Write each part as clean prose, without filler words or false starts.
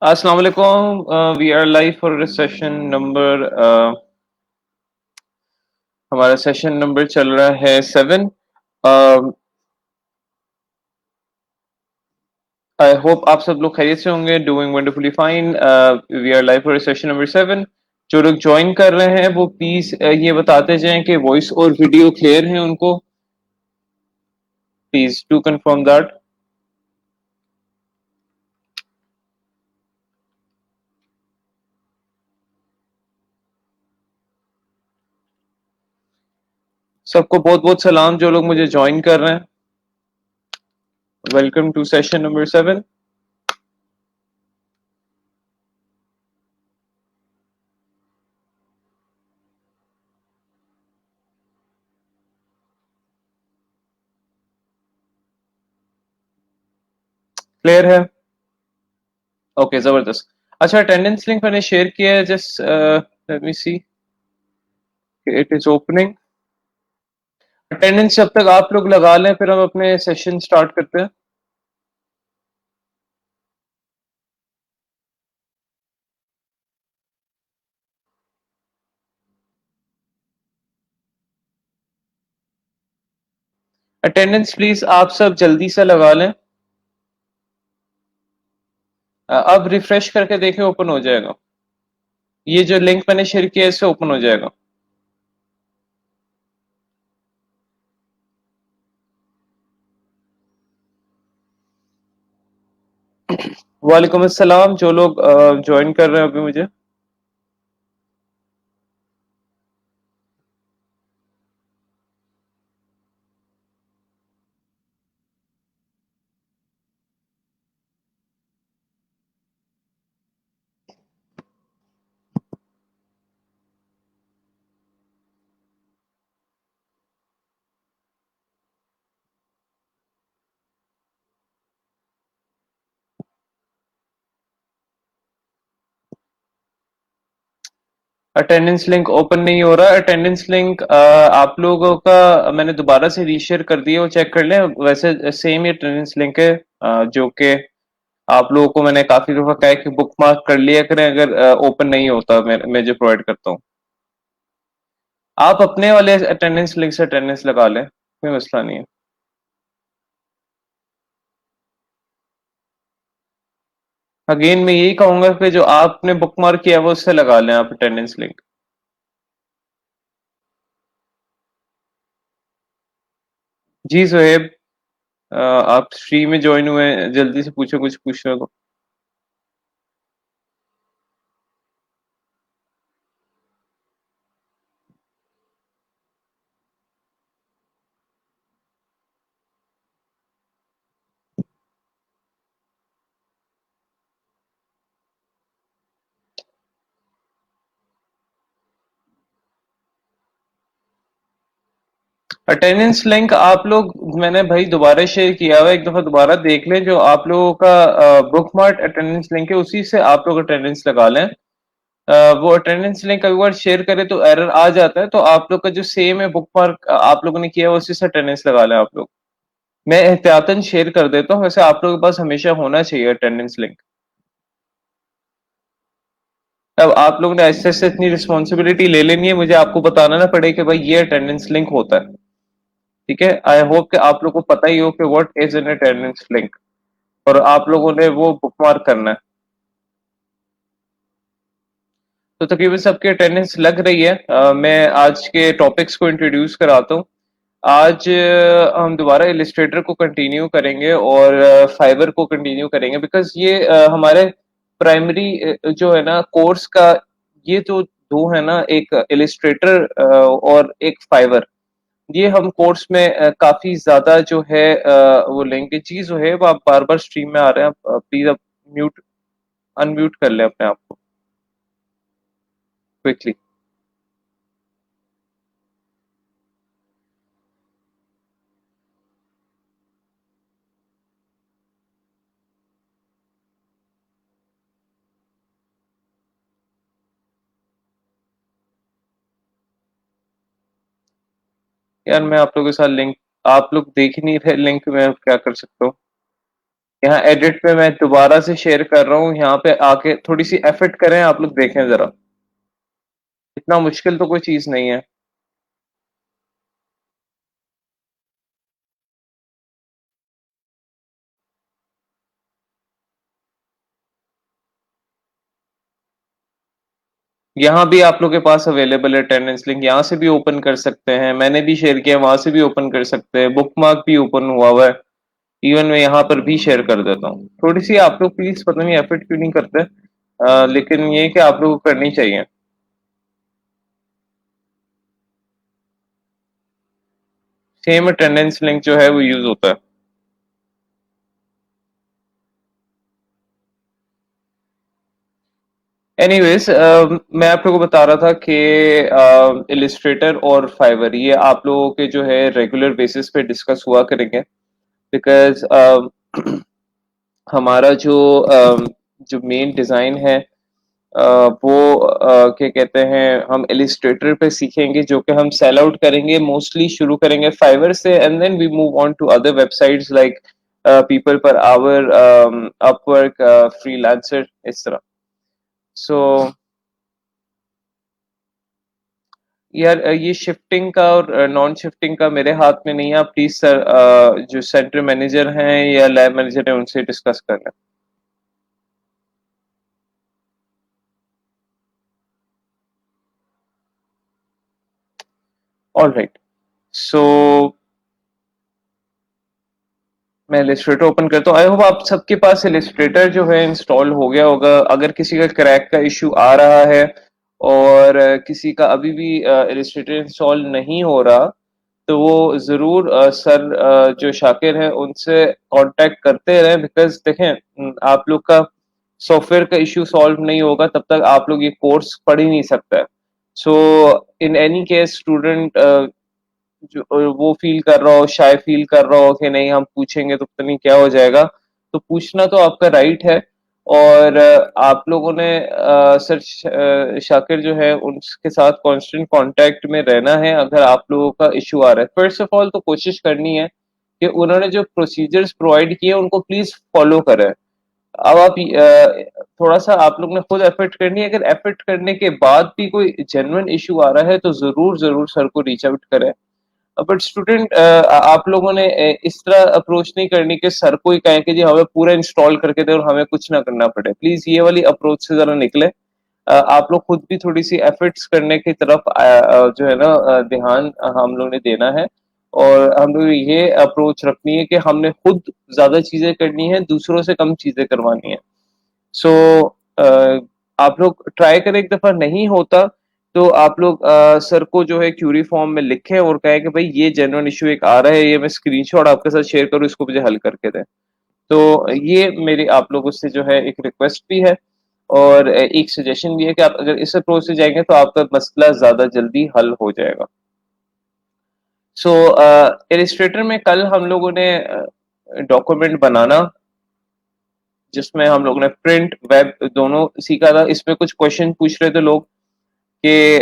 अस्सलाम वालेकुम। We are live for session number हमारा सेशन नंबर चल रहा है 7। आई होप आप सब लोग खैरियत से होंगे, doing wonderfully fine. We are live for session number 7। जो लोग ज्वाइन कर रहे हैं वो प्लीज ये बताते जाएं कि वॉइस और वीडियो क्लियर है उनको। Please do confirm that. सबको बहुत बहुत सलाम जो लोग मुझे ज्वाइन कर रहे हैं। Welcome to session number 7। Clear है? ओके, जबरदस्त। अच्छा, अटेंडेंस लिंक मैंने शेयर किया है। Just let me see, it is opening. Attendance जब तक आप लोग लगा लें फिर हम अपने सेशन स्टार्ट करते हैं। अटेंडेंस प्लीज आप सब जल्दी से लगा लें। अब रिफ्रेश करके देखें, ओपन हो जाएगा। ये जो लिंक मैंने शेयर किया है इससे ओपन हो जाएगा। वालेकुम अस्सलाम जो लोग ज्वाइन कर रहे हैं अभी मुझे। अटेंडेंस लिंक ओपन नहीं हो रहा। अटेंडेंस लिंक आप लोगों का मैंने दोबारा से रीशेयर कर दिया, वो चेक कर लें। वैसे सेम ही अटेंडेंस लिंक है जो कि आप लोगों को मैंने काफी दफा कहा है कि बुक मार्क कर लिया करें अगर ओपन नहीं होता। मैं जो प्रोवाइड करता हूँ, आप अपने वाले अटेंडेंस लिंक से अटेंडेंस लगा लें, कोई मसला नहीं है। अगेन मैं यही कहूंगा कि जो आपने बुक मार्क किया है वो उससे लगा लें आप अटेंडेंस लिंक। जी सुहेब, आप स्ट्रीम में ज्वाइन हुए हैं, जल्दी से पूछो कुछ पूछना को। अटेंडेंस लिंक आप लोग, मैंने भाई दोबारा शेयर किया हुआ है, एक दफा दोबारा देख लें। जो आप लोगों का बुक मार्क अटेंडेंस लिंक है उसी से आप लोग अटेंडेंस लगा लें। वो अटेंडेंस लिंक कभी बार शेयर करे तो एरर आ जाता है, तो आप लोग का जो सेम है बुक मार्क आप लोगों ने किया है उसी से अटेंडेंस लगा लें आप लोग। मैं एहतियातन शेयर कर देता हूँ, वैसे आप लोगों के पास हमेशा होना चाहिए अटेंडेंस लिंक। अब आप लोगों ने ऐसे ऐसे इतनी रिस्पॉन्सिबिलिटी ले लेनी है, मुझे आपको बताना ना पड़े कि भाई ये अटेंडेंस लिंक होता है। ठीक है, आई होप कि आप लोगों को पता ही हो कि what is an attendance link, और आप लोगों ने वो बुकमार्क करना है। तो तकरीबन सबकी अटेंडेंस लग रही है। मैं आज के टॉपिक्स को इंट्रोड्यूस कराता हूँ। आज हम दोबारा इलिस्ट्रेटर को कंटिन्यू करेंगे और फाइबर को कंटिन्यू करेंगे, बिकॉज ये हमारे प्राइमरी जो है ना कोर्स का, ये जो दो है ना, एक इलिस्ट्रेटर और एक फाइबर, ये हम कोर्स में काफी ज्यादा जो है वो लेंगे। चीज जो है वो आप बार बार स्ट्रीम में आ रहे हैं, प्लीज आप म्यूट अनम्यूट कर लें अपने आप को क्विकली। यार मैं आप लोगों के साथ लिंक, आप लोग देख ही नहीं रहे लिंक, में क्या कर सकता हूँ। यहाँ एडिट पे मैं दोबारा से शेयर कर रहा हूँ, यहाँ पे आके थोड़ी सी एफर्ट करें, आप लोग देखें जरा, इतना मुश्किल तो कोई चीज नहीं है। यहाँ भी आप लोग के पास अवेलेबल है अटेंडेंस लिंक, यहाँ से भी ओपन कर सकते हैं, मैंने भी शेयर किया, वहां से भी ओपन कर सकते हैं, बुक मार्क भी ओपन हुआ हुआ है। इवन मैं यहाँ पर भी शेयर कर देता हूँ। थोड़ी सी आप लोग प्लीज पता नहीं एफर्ट क्यों नहीं करते, लेकिन ये कि आप लोग को करनी चाहिए। सेम अटेंडेंस लिंक जो है वो यूज होता है। एनीवेज, मैं आप लोगों को बता रहा था कि इलिस्ट्रेटर और फाइवर ये आप लोगों के जो है रेगुलर बेसिस पे डिस्कस हुआ करेंगे, बिकॉज हमारा जो मेन डिजाइन है, वो क्या कहते हैं, हम इलिस्ट्रेटर पे सीखेंगे, जो कि हम सेल आउट करेंगे, मोस्टली शुरू करेंगे फाइवर से, and then we move on to other websites like People Per Hour, Upwork, Freelancer, इस तरह। सो यार, ये शिफ्टिंग का और नॉन शिफ्टिंग का मेरे हाथ में नहीं है। आप प्लीज सर, जो सेंटर मैनेजर हैं या लैब मैनेजर हैं उनसे डिस्कस कर लें। All right. सो मैं इलिस्ट्रेटर ओपन करता हूँ। आई होप आप सबके पास इलिस्ट्रेटर जो है इंस्टॉल हो गया होगा। अगर किसी का क्रैक का इशू आ रहा है और किसी का अभी भी इलिस्ट्रेटर इंस्टॉल नहीं हो रहा, तो वो जरूर सर, जो शाकिर हैं उनसे कांटेक्ट करते रहें, बिकॉज देखें, आप लोग का सॉफ्टवेयर का इशू सॉल्व नहीं होगा तब तक आप लोग ये कोर्स पढ़ ही नहीं सकता है। सो इन एनी केस स्टूडेंट जो वो फील कर रहा हो, शाय फील कर रहा हो कि नहीं हम पूछेंगे तो पता नहीं क्या हो जाएगा, तो पूछना तो आपका राइट है। और आप लोगों ने सर शाकिर जो है उनके साथ कांस्टेंट कांटेक्ट में रहना है अगर आप लोगों का इशू आ रहा है। फर्स्ट ऑफ ऑल तो कोशिश करनी है कि उन्होंने जो प्रोसीजर्स प्रोवाइड किए उनको प्लीज फॉलो करें। अब आप थोड़ा सा आप लोग ने खुद एफर्ट करनी है। अगर एफर्ट करने के बाद भी कोई जेन्युइन इशू आ रहा है तो जरूर जरूर सर को रीच आउट करें। बट स्टूडेंट, आप लोगों ने इस तरह अप्रोच नहीं करनी कि सर को ही कहें कि जी हमें पूरा इंस्टॉल करके दे और हमें कुछ ना करना पड़े। प्लीज ये वाली अप्रोच से जरा निकले। आप लोग खुद भी थोड़ी सी एफर्ट्स करने की तरफ जो है ना, ध्यान हम लोग ने देना है। और हम लोग ये अप्रोच रखनी है कि हमने खुद ज्यादा चीजें करनी है, दूसरों से कम चीजें करवानी है। सो आप लोग ट्राई करें, एक दफा नहीं होता तो आप लोग सर को जो है क्यूरी फॉर्म में लिखें और कहें कि भाई ये जेन्युइन इशू एक आ रहा है, ये मैं स्क्रीनशॉट आपके साथ शेयर करूँ, इसको मुझे हल करके दें। तो ये मेरी आप लोगों से जो है एक रिक्वेस्ट भी है और एक सजेशन भी है कि आप अगर इस अप्रोच से जाएंगे तो आपका मसला ज्यादा जल्दी हल हो जाएगा। सो इलिस्ट्रेटर में कल हम लोगों ने डॉक्यूमेंट बनाना, जिसमें हम लोगों ने प्रिंट वेब दोनों सीखा था। इसमें कुछ क्वेश्चन पूछ रहे थे लोग कि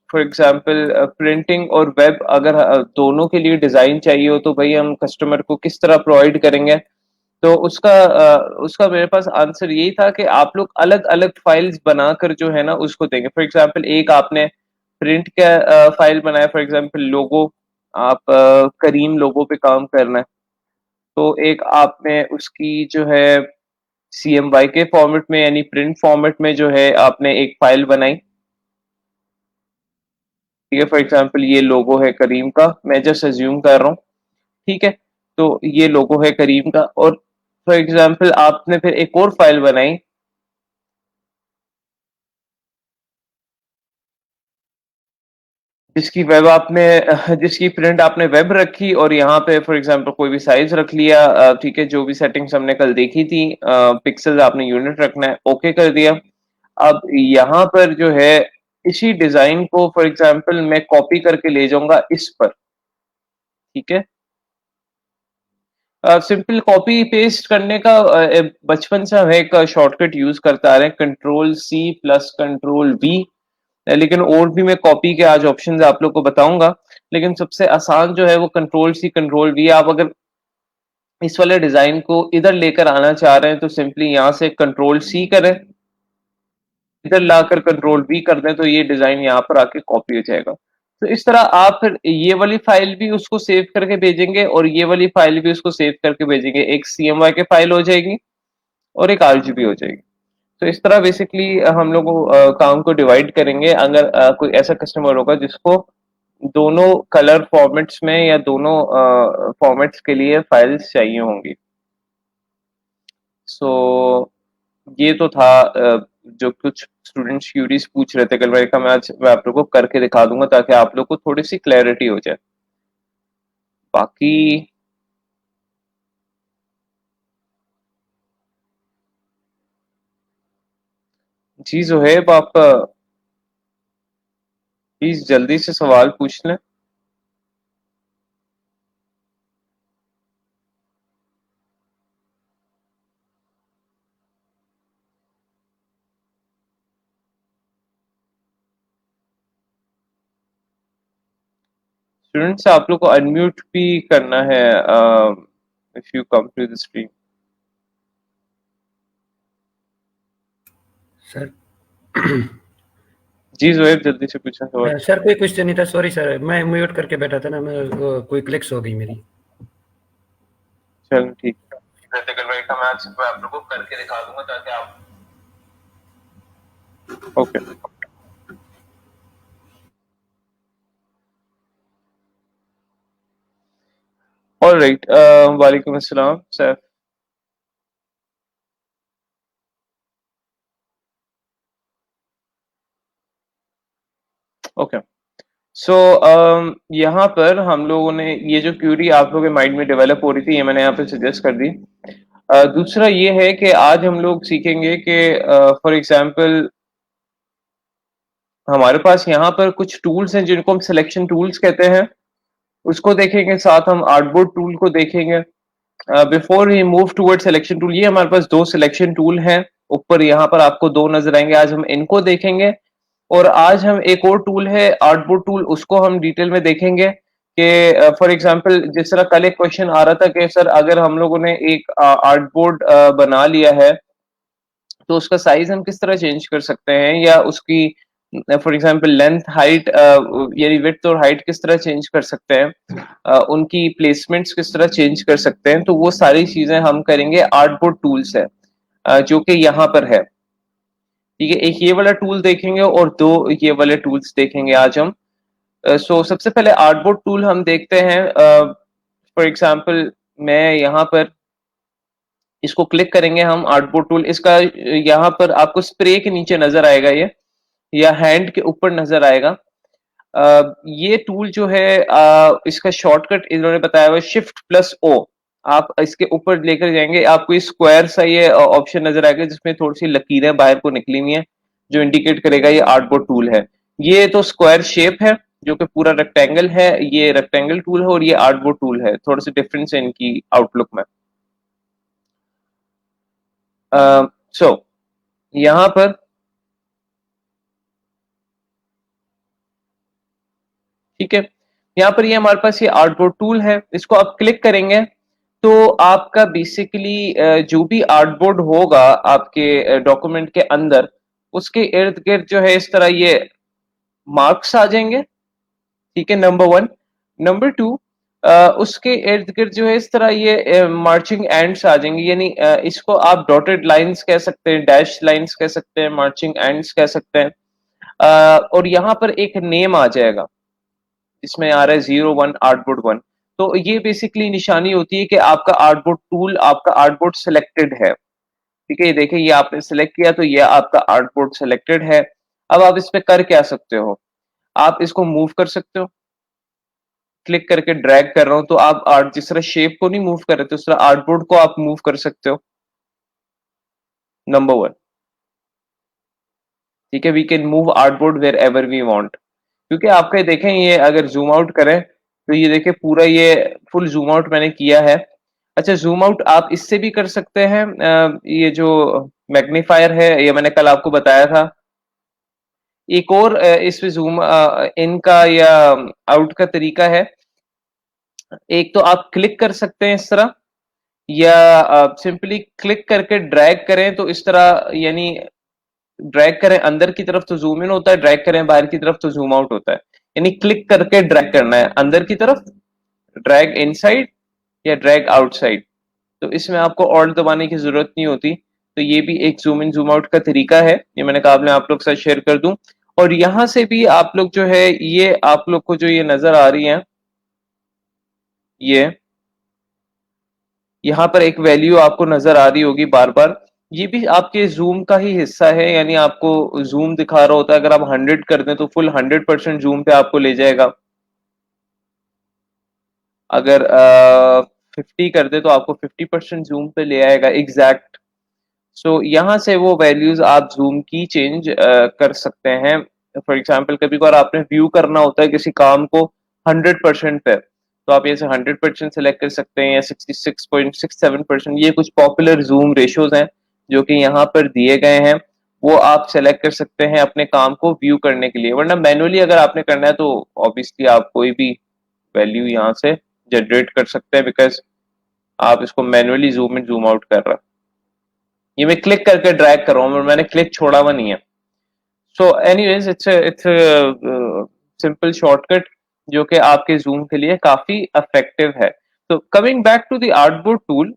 फॉर एग्जांपल प्रिंटिंग और वेब अगर दोनों के लिए डिजाइन चाहिए हो तो भाई हम कस्टमर को किस तरह प्रोवाइड करेंगे। तो उसका मेरे पास आंसर यही था कि आप लोग अलग अलग फाइल्स बनाकर जो है ना उसको देंगे। फॉर एग्जांपल एक आपने प्रिंट का फाइल बनाया, फॉर एग्जांपल लोगो, आप करीम लोगो पे काम करना है, तो एक आपने उसकी जो है CMYK के फॉर्मेट में यानी प्रिंट फॉर्मेट में जो है आपने एक फाइल बनाई। ठीक है, फॉर एग्जांपल ये लोगो है करीम का, मैं जस्ट अज्यूम कर रहा हूँ। ठीक है, तो ये लोगो है करीम का, और फॉर एग्जांपल आपने फिर एक और फाइल बनाई जिसकी वेब आपने जिसकी प्रिंट आपने वेब रखी, और यहाँ पे फॉर एग्जांपल कोई भी साइज रख लिया। ठीक है, जो भी सेटिंग्स हमने कल देखी थी, पिक्सल आपने यूनिट रखना है, ओके कर दिया। अब यहाँ पर जो है इसी डिजाइन को फॉर एग्जांपल मैं कॉपी करके ले जाऊंगा इस पर। ठीक है, सिंपल कॉपी पेस्ट करने का बचपन से हम एक शॉर्टकट यूज करते आ रहे हैं, Ctrl+C+Ctrl+V। लेकिन और भी मैं कॉपी के आज ऑप्शंस आप लोग को बताऊंगा, लेकिन सबसे आसान जो है वो Ctrl+C+Ctrl+V। आप अगर इस वाले डिजाइन को इधर लेकर आना चाह रहे हैं तो सिंपली यहाँ से कंट्रोल सी करें, इधर लाकर कंट्रोल वी कर दें तो ये डिजाइन यहाँ पर आके कॉपी हो जाएगा। तो इस तरह आप फिर ये वाली फाइल भी उसको सेव करके भेजेंगे और ये वाली फाइल भी उसको सेव करके भेजेंगे, एक CMY के फाइल हो जाएगी और एक RGB हो जाएगी। तो इस तरह बेसिकली हम लोग काम को डिवाइड करेंगे। अगर कोई ऐसा कस्टमर होगा जिसको दोनों कलर फॉर्मेट्स में या दोनों फॉर्मेट्स के लिए फाइल्स चाहिए होंगी। सो ये तो था जो कुछ स्टूडेंट्स क्यूरीज पूछ रहे थे कल मेरे का, मैं आज मैं आप लोगों को करके दिखा दूंगा ताकि आप लोग को थोड़ी सी क्लैरिटी हो जाए। बाकी जी जोहेब, आप प्लीज जल्दी से सवाल पूछ लें। स्टूडेंट्स आप लोग को अनम्यूट भी करना है if you come to the stream. Sir ji Zoheb, जल्दी से पूछा सवाल। सर कोई क्वेश्चन नहीं था, सॉरी सर, मैं म्यूट करके बैठा था ना, मैं कोई क्लिक्स हो गई मेरी। चलो ठीक है, का मैं आज आप लोगों को करके दिखा दूंगा ताकि आप ओके। ऑलराइट, वालेकुम अस्सलाम सर। ओके, सो यहाँ पर हम लोगों ने ये जो क्यूरी आप लोगों के माइंड में डेवलप हो रही थी ये मैंने यहाँ पे सजेस्ट कर दी। दूसरा ये है कि आज हम लोग सीखेंगे कि फॉर एग्जांपल हमारे पास यहाँ पर कुछ टूल्स हैं जिनको हम सिलेक्शन टूल्स कहते हैं, उसको देखेंगे, साथ हम आर्टबोर्ड टूल को देखेंगे। Before we move toward selection tool, ये हमारे पास दो सिलेक्शन टूल हैं, ऊपर यहाँ पर आपको दो नजर आएंगे, आज हम इनको देखेंगे। और आज हम एक और टूल है आर्टबोर्ड टूल, उसको हम डिटेल में देखेंगे कि फॉर एग्जांपल जिस तरह कल एक क्वेश्चन आ रहा था कि सर अगर हम लोगों ने एक आर्टबोर्ड बना लिया है तो उसका साइज हम किस तरह चेंज कर सकते हैं, या उसकी फॉर एग्जांपल लेंथ हाइट यानी विड्थ और हाइट किस तरह चेंज कर सकते हैं, उनकी प्लेसमेंट्स किस तरह चेंज कर सकते हैं, तो वो सारी चीजें हम करेंगे आर्टबोर्ड टूल से, जो कि यहाँ पर है। ठीक है, एक ये वाला टूल देखेंगे और दो ये वाले टूल्स देखेंगे आज हम। सो सबसे पहले आर्टबोर्ड टूल हम देखते हैं। फॉर एग्जांपल मैं यहाँ पर इसको क्लिक करेंगे हम आर्टबोर्ड टूल, इसका यहाँ पर आपको स्प्रे के नीचे नजर आएगा ये, या हैंड के ऊपर नजर आएगा। ये टूल जो है इसका शॉर्टकट इन्होंने बताया हुआ Shift+O। आप इसके ऊपर लेकर जाएंगे, आपको ये स्क्वायर सा ये ऑप्शन नजर आएगा जिसमें थोड़ी सी लकीरें बाहर को निकली हुई हैं जो इंडिकेट करेगा ये आर्टबोर्ड टूल है। ये तो स्क्वायर शेप है जो कि पूरा रेक्टेंगल है, ये रेक्टेंगल टूल है, और ये आर्टबोर्ड टूल है, थोड़ा सा डिफरेंस है इनकी आउटलुक में। सो यहाँ पर ठीक है, यहाँ पर ये हमारे पास ये आर्टबोर्ड टूल है, इसको आप क्लिक करेंगे तो आपका बेसिकली जो भी आर्टबोर्ड होगा आपके डॉक्यूमेंट के अंदर, उसके इर्द गिर्द जो है इस तरह ये मार्क्स आ जाएंगे। ठीक है, नंबर वन। नंबर टू, उसके इर्द गिर्द जो है इस तरह ये मार्चिंग एंड्स आ जाएंगे, यानी इसको आप डॉटेड लाइंस कह सकते हैं, डैश लाइंस कह सकते हैं, मार्चिंग एंड्स कह सकते हैं। और यहाँ पर एक नेम आ जाएगा इसमें आ रहा है 01 आर्टबोर्ड 1। तो ये बेसिकली निशानी होती है कि आपका आर्टबोर्ड टूल, आपका आर्टबोर्ड सिलेक्टेड है। ठीक है, ये देखिए ये आपने सिलेक्ट किया तो ये आपका आर्टबोर्ड सिलेक्टेड है। अब आप इस पे कर क्या सकते हो, आप इसको मूव कर सकते हो, क्लिक करके ड्रैग कर रहा हूं तो आप आर्ट जिस तरह शेप को नहीं मूव कर रहे थे उस तरह आर्टबोर्ड को आप मूव कर सकते हो। नंबर वन, ठीक है, we can move artboard wherever we want. क्योंकि आपके देखें ये अगर जूम आउट करें तो ये देखें पूरा ये फुल जूम आउट मैंने किया है। अच्छा, जूम आउट आप इससे भी कर सकते हैं, ये जो मैग्नीफायर है ये मैंने कल आपको बताया था। एक और इसमें जूम इन का या आउट का तरीका है, एक तो आप क्लिक कर सकते हैं इस तरह, या सिंपली क्लिक करके ड्रैग करें तो इस तरह, यानी ड्रैग करें अंदर की तरफ तो जूम इन होता है, ड्रैग करें बाहर की तरफ तो जूम आउट होता है। यानी क्लिक करके ड्रैग करना है अंदर की तरफ, ड्रैग इनसाइड या ड्रैग आउटसाइड। तो इसमें आपको ऑल्ट दबाने की जरूरत नहीं होती। तो ये भी एक जूम इन जूम आउट का तरीका है, ये मैंने कहा आपने आप लोग के साथ शेयर कर दूं। और यहां से भी आप लोग जो है, ये आप लोग को जो ये नजर आ रही है, ये यहाँ पर एक वैल्यू आपको नजर आ रही होगी बार बार, ये भी आपके जूम का ही हिस्सा है। यानी आपको जूम दिखा रहा होता है, अगर आप 100 कर दें तो फुल 100% जूम पे आपको ले जाएगा। अगर 50 कर दे तो आपको 50% जूम पे ले आएगा एग्जैक्ट। सो यहाँ से वो वैल्यूज आप जूम की चेंज कर सकते हैं। फॉर एग्जाम्पल कभी कभार आपने व्यू करना होता है किसी काम को 100% पे, तो आप यहाँ से 100% सेलेक्ट कर सकते हैं, या 66.67%। ये कुछ पॉपुलर जूम रेशियोज हैं जो कि यहाँ पर दिए गए हैं, वो आप सेलेक्ट कर सकते हैं अपने काम को व्यू करने के लिए। वरना मैनुअली अगर आपने करना है तो ऑब्वियसली आप कोई भी वैल्यू यहाँ से जनरेट कर सकते हैं, बिकॉज आप इसको manually zoom in zoom out कर रहे हैं। ये मैं क्लिक करके ड्रैग कर रहा हूँ, मैंने क्लिक छोड़ा हुआ नहीं है। So anyways it's simple shortcut जो कि आपके जूम के लिए काफी इफेक्टिव है। तो coming back to the artboard tool,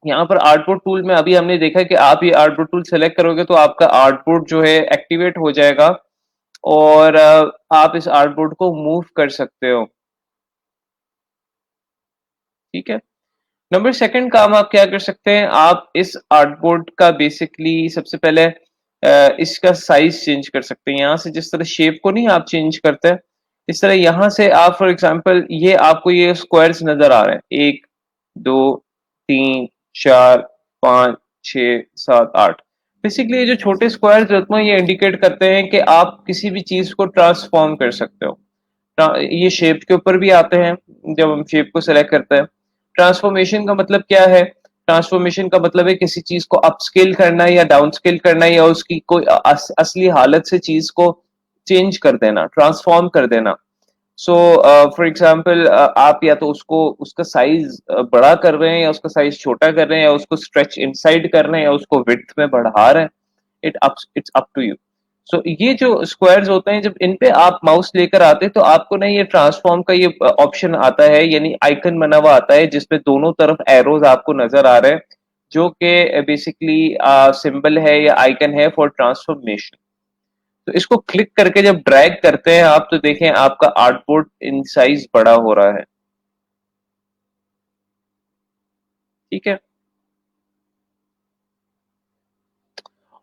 यहाँ पर आर्टबोर्ड टूल में अभी हमने देखा कि आप ये आर्टबोर्ड टूल सेलेक्ट करोगे तो आपका आर्टबोर्ड जो है एक्टिवेट हो जाएगा, और आप इस आर्टबोर्ड को मूव कर सकते हो। ठीक है। नंबर सेकंड काम आप क्या कर सकते हैं, आप इस आर्टबोर्ड का बेसिकली सबसे पहले इसका साइज चेंज कर सकते हैं। यहाँ से जिस तरह शेप को नहीं आप चेंज करते हैं, इस तरह यहाँ से आप फॉर एग्जांपल ये आपको ये स्क्वायर्स नजर आ रहे हैं, 1 2 3 4 5 6 7 8। बेसिकली ये जो छोटे स्क्वायर्स होते हैं ये इंडिकेट करते हैं कि आप किसी भी चीज को ट्रांसफॉर्म कर सकते हो। ये शेप के ऊपर भी आते हैं जब हम शेप को सेलेक्ट करते हैं। ट्रांसफॉर्मेशन का मतलब क्या है, ट्रांसफॉर्मेशन का मतलब है किसी चीज को अपस्केल करना है या डाउन स्केल करना है, या उसकी कोई असली हालत से चीज को चेंज कर देना, ट्रांसफॉर्म कर देना। सो फॉर एग्जाम्पल आप या तो उसको उसका साइज बड़ा कर रहे हैं, या उसका साइज छोटा कर रहे हैं, या उसको स्ट्रेच इनसाइड कर रहे हैं, या उसको विड्थ में बढ़ा रहे हैं। It's up to you. So ये जो स्क्वायर्स होते हैं, जब इन पे आप माउस लेकर आते हैं तो आपको ना ये ट्रांसफॉर्म का ये ऑप्शन आता है, यानी आइकन बना हुआ आता है जिसपे दोनों तरफ एरोज आपको नजर आ रहे हैं, जो कि बेसिकली सिंबल है या आइकन है फॉर ट्रांसफॉर्मेशन। तो इसको क्लिक करके जब ड्रैग करते हैं आप, तो देखें आपका आर्टबोर्ड इन साइज बड़ा हो रहा है। ठीक है।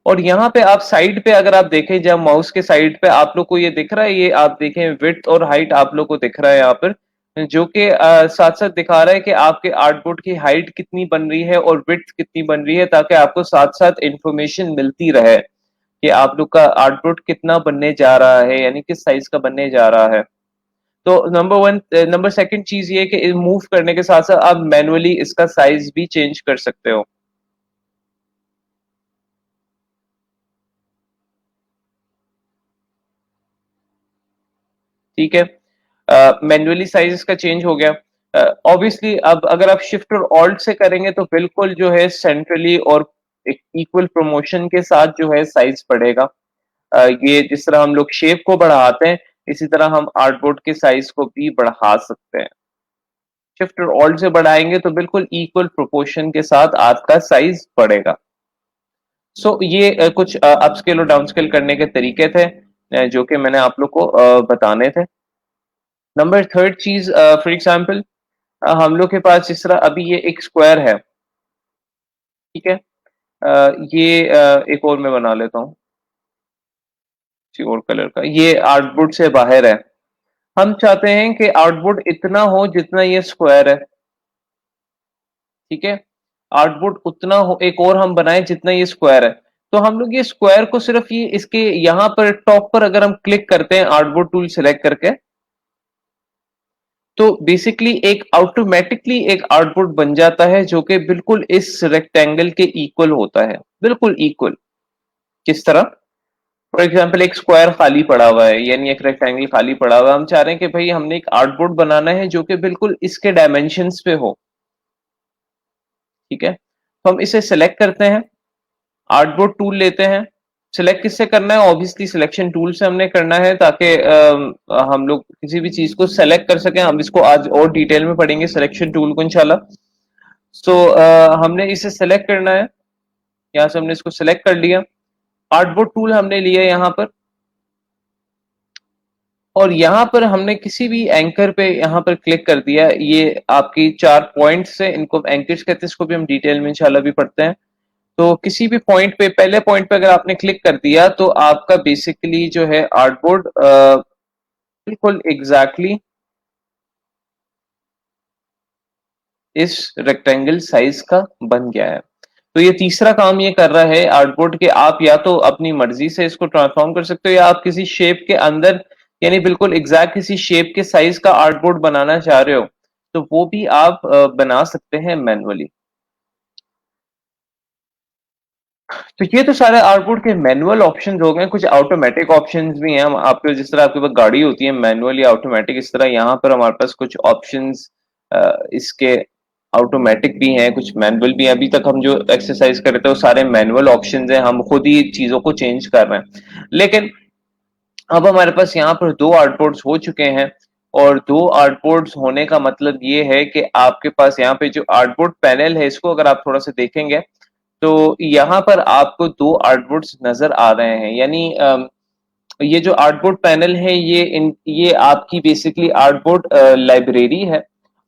और यहाँ पे आप साइड पे अगर आप देखें, जब माउस के साइड पे आप लोग को ये दिख रहा है, ये आप देखें विड्थ और हाइट आप लोग को दिख रहा है यहाँ पर, जो कि साथ साथ दिखा रहा है कि आपके आर्टबोर्ड की हाइट कितनी बन रही है और विड्थ कितनी बन रही है, ताकि आपको साथ साथ इंफॉर्मेशन मिलती रहे कि आप लोग का आर्टबोर्ड कितना बनने जा रहा है, यानी किस साइज का बनने जा रहा है। तो नंबर सेकंड चीज ये कि मूव करने के साथ साथ आप मैनुअली इसका साइज भी चेंज कर सकते हो। ठीक है। मैन्युअली साइज इसका चेंज हो गया। ऑब्वियसली अब अगर आप शिफ्ट और ऑल्ट से करेंगे तो बिल्कुल जो है सेंट्रली और एक इक्वल प्रमोशन के साथ जो है साइज बढ़ेगा। ये जिस तरह हम लोग शेप को बढ़ाते हैं, इसी तरह हम आर्टबोर्ड के साइज को भी बढ़ा सकते हैं। शिफ्ट और ऑल्ट से बढ़ाएंगे तो बिल्कुल इक्वल प्रोपोर्शन के साथ आपका साइज बढ़ेगा। सो ये कुछ अपस्केल और डाउनस्केल करने के तरीके थे जो कि मैंने आप लोग को बताने थे। नंबर थर्ड चीज, फॉर एग्जाम्पल हम लोग के पास जिस तरह अभी ये एक स्क्वायर है, ठीक है। ये एक और मैं बना लेता हूँ किसी और कलर का, ये आउटपुट से बाहर है। हम चाहते हैं कि आउटपुट इतना हो जितना ये स्क्वायर है, ठीक है। आउटपुट उतना हो, एक और हम बनाए जितना ये स्क्वायर है। तो हम लोग ये स्क्वायर को सिर्फ ये इसके यहाँ पर टॉप पर अगर हम क्लिक करते हैं आउटपुट टूल सिलेक्ट करके, तो बेसिकली एक ऑटोमेटिकली एक आउटपुट बन जाता है जो कि बिल्कुल इस रेक्टेंगल के इक्वल होता है, बिल्कुल इक्वल। किस तरह, फॉर एग्जांपल एक स्क्वायर खाली पड़ा हुआ है, यानी एक रेक्टेंगल खाली पड़ा हुआ है, हम चाह रहे हैं कि भाई हमने एक आउटपुट बनाना है जो कि बिल्कुल इसके डायमेंशंस पे हो। ठीक है, तो हम इसे सेलेक्ट करते हैं, आर्टबोर्ड टूल लेते हैं। सिलेक्ट किससे करना है? ऑब्वियसली सिलेक्शन टूल से हमने करना है, ताकि हम लोग किसी भी चीज को सेलेक्ट कर सकें। हम इसको आज और डिटेल में पढ़ेंगे सिलेक्शन टूल को इंशाल्लाह। सो हमने इसे सेलेक्ट करना है, यहाँ से हमने इसको सेलेक्ट कर लिया, आर्टबोर्ड टूल हमने लिया यहाँ पर, और यहाँ पर हमने किसी भी एंकर पे यहाँ पर क्लिक कर दिया। ये आपकी 4 पॉइंट्स है, इनको एंकर्स कहते हैं, इसको भी हम डिटेल में इंशाल्लाह भी पढ़ते हैं। तो किसी भी पॉइंट पे, पहले पॉइंट पे अगर आपने क्लिक कर दिया तो आपका बेसिकली जो है आर्टबोर्ड बिल्कुल एग्जैक्टली इस रेक्टेंगल साइज का बन गया है। तो ये तीसरा काम ये कर रहा है आर्टबोर्ड के, आप या तो अपनी मर्जी से इसको ट्रांसफॉर्म कर सकते हो, या आप किसी शेप के अंदर, यानी बिल्कुल एग्जैक्ट किसी शेप के साइज का आर्टबोर्ड बनाना चाह रहे हो तो वो भी आप बना सकते हैं मैनुअली। तो ये तो सारे आउटपुट के मैनुअल ऑप्शंस हो गए। कुछ ऑटोमेटिक ऑप्शंस भी हैं। हम आपके, जिस तरह आपके पास गाड़ी होती है मैनुअल या ऑटोमेटिक, इस तरह यहाँ पर हमारे पास कुछ ऑप्शंस इसके ऑटोमेटिक भी हैं, कुछ मैनुअल भी हैं। अभी तक हम जो एक्सरसाइज कर रहे थे वो सारे मैनुअल ऑप्शंस हैं, हम खुद ही चीजों को चेंज कर रहे हैं। लेकिन अब हमारे पास यहाँ पर 2 आउटपुट्स हो चुके हैं, और 2 आउटपुट्स होने का मतलब ये है कि आपके पास यहाँ पे जो आउटपुट पैनल है, इसको अगर आप थोड़ा सा देखेंगे तो यहाँ पर आपको 2 आर्टबोर्ड्स नजर आ रहे हैं। यानी ये जो आर्टबोर्ड पैनल है, ये आपकी बेसिकली आर्टबोर्ड लाइब्रेरी है,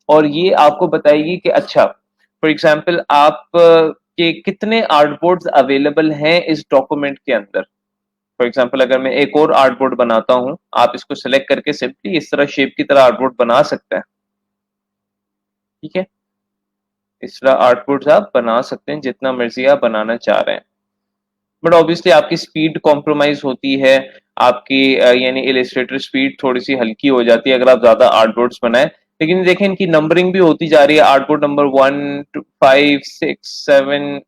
और ये आपको बताएगी कि अच्छा, फॉर एग्जांपल आप के कितने आर्टबोर्ड्स अवेलेबल हैं इस डॉक्यूमेंट के अंदर। फॉर एग्जांपल अगर मैं एक और आर्टबोर्ड बनाता हूं, आप इसको सेलेक्ट करके सिंपली इस तरह शेप की तरह आर्टबोर्ड बना सकते हैं। ठीक है, इस तरह आउटपुट्स आप बना सकते हैं जितना मर्जी आप बनाना चाह रहे हैं, बट ऑब्वियसली आपकी स्पीड कॉम्प्रोमाइज होती है, आपकी यानी इलस्ट्रेटर स्पीड थोड़ी सी हल्की हो जाती है अगर आप ज्यादा आर्टबोर्ड्स बनाएं। लेकिन देखें इनकी नंबरिंग भी होती जा रही है, आर्टबोर्ड नंबर 1 2 5 6 7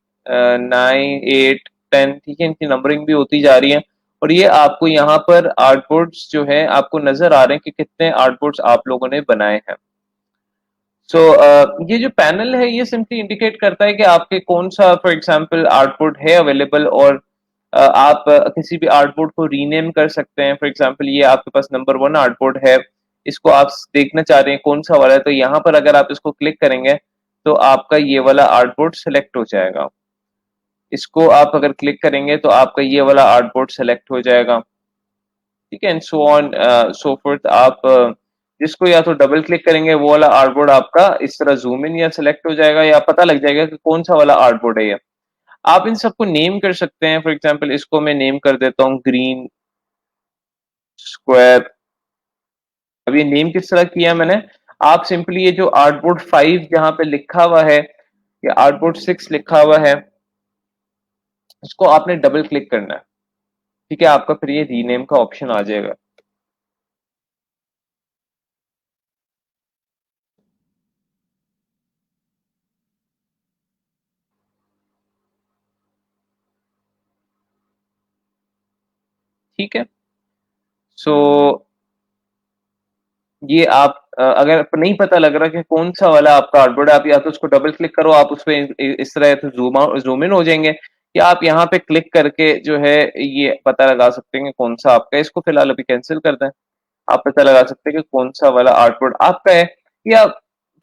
9 8 10, ठीक है, इनकी नंबरिंग भी होती जा रही है। और ये आपको यहाँ पर आर्टबोर्ड्स जो है आपको नजर आ रहे हैं कि कितने आर्टबोर्ड्स आप लोगों ने बनाए हैं। सो ये जो पैनल है ये सिंपली इंडिकेट करता है कि आपके कौन सा फॉर एग्जांपल आउटपुट है अवेलेबल, और आप किसी भी आउटपुट को रीनेम कर सकते हैं। फॉर एग्जांपल ये आपके पास नंबर 1 आउटपुट है, इसको आप देखना चाह रहे हैं कौन सा वाला है, तो यहाँ पर अगर आप इसको क्लिक करेंगे तो आपका ये वाला आउटपुट सेलेक्ट हो जाएगा। इसको आप अगर क्लिक करेंगे तो आपका ये वाला आउटपुट सेलेक्ट हो जाएगा। ठीक है, and so on so fourth. आप जिसको या तो डबल क्लिक करेंगे वो वाला आर्टबोर्ड आपका इस तरह जूम इन या सिलेक्ट हो जाएगा, या पता लग जाएगा कि कौन सा वाला आर्टबोर्ड है ये। आप इन सबको नेम कर सकते हैं। फॉर एग्जांपल इसको मैं नेम कर देता हूँ ग्रीन स्क्वायर। अब ये नेम किस तरह किया मैंने, आप सिंपली ये जो आर्टबोर्ड 5 जहां पे लिखा हुआ है या आर्टबोर्ड 6 लिखा हुआ है, इसको आपने डबल क्लिक करना है। ठीक है, आपका फिर ये रीनेम का ऑप्शन आ जाएगा। ठीक है, सो ये आप अगर नहीं पता लग रहा कि कौन सा वाला आपका आउटपुट है, आप या तो उसको डबल क्लिक करो, आप उस पर इस तरह तो जूम इन हो जाएंगे, या आप यहाँ पे क्लिक करके जो है ये पता लगा सकते हैं कि कौन सा आपका है। इसको फिलहाल अभी कैंसिल कर दें। आप पता लगा सकते हैं कि कौन सा वाला आउटपुट आपका है, या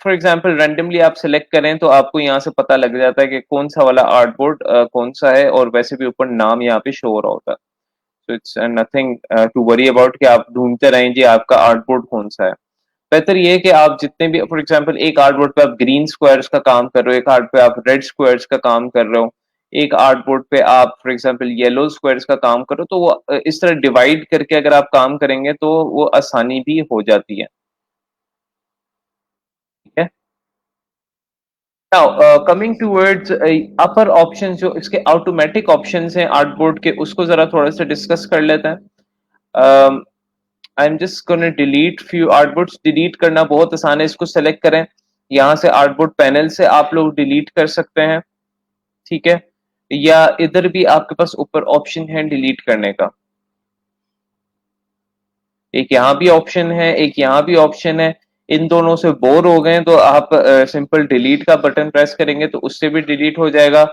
फॉर एग्जाम्पल रैंडमली आप सिलेक्ट करें तो आपको यहाँ से पता लग जाता है कि कौन सा वाला आउटपुट कौन सा है, और वैसे भी ऊपर नाम यहाँ पे शो हो रहा होता है। So it's nothing to worry about कि आप ढूंढते रहें जी आपका आउटपुट कौन सा है। बेहतर ये है कि आप जितने भी, फॉर एग्जांपल एक आर्टबोर्ड पे आप ग्रीन स्क्वायर्स का काम कर रहे हो, एक आर्ट पे आप रेड स्क्वायर्स का काम कर रहे हो, एक आर्टबोर्ड पे आप फॉर एग्जांपल येलो स्क्वायर्स का काम करो, तो वो इस तरह डिवाइड करके अगर आप काम करेंगे तो वो आसानी भी हो जाती है। ठीक है, नाउ कमिंग टूवर्ड्स अपर ऑप्शन, जो इसके ऑटोमेटिक ऑप्शंस हैं आर्टबोर्ड के, उसको जरा थोड़ा सा डिस्कस कर लेते हैं। I am just gonna delete few artboards. Delete करना बहुत आसान है, इसको सेलेक्ट करें, यहाँ से आर्टबोर्ड पैनल से आप लोग डिलीट कर सकते हैं। ठीक है, या इधर भी आपके पास ऊपर ऑप्शन है डिलीट करने का, एक यहाँ भी ऑप्शन है, एक यहाँ भी ऑप्शन है, इन दोनों से बोर हो गए तो आप सिंपल डिलीट का बटन प्रेस करेंगे तो उससे भी डिलीट हो जाएगा,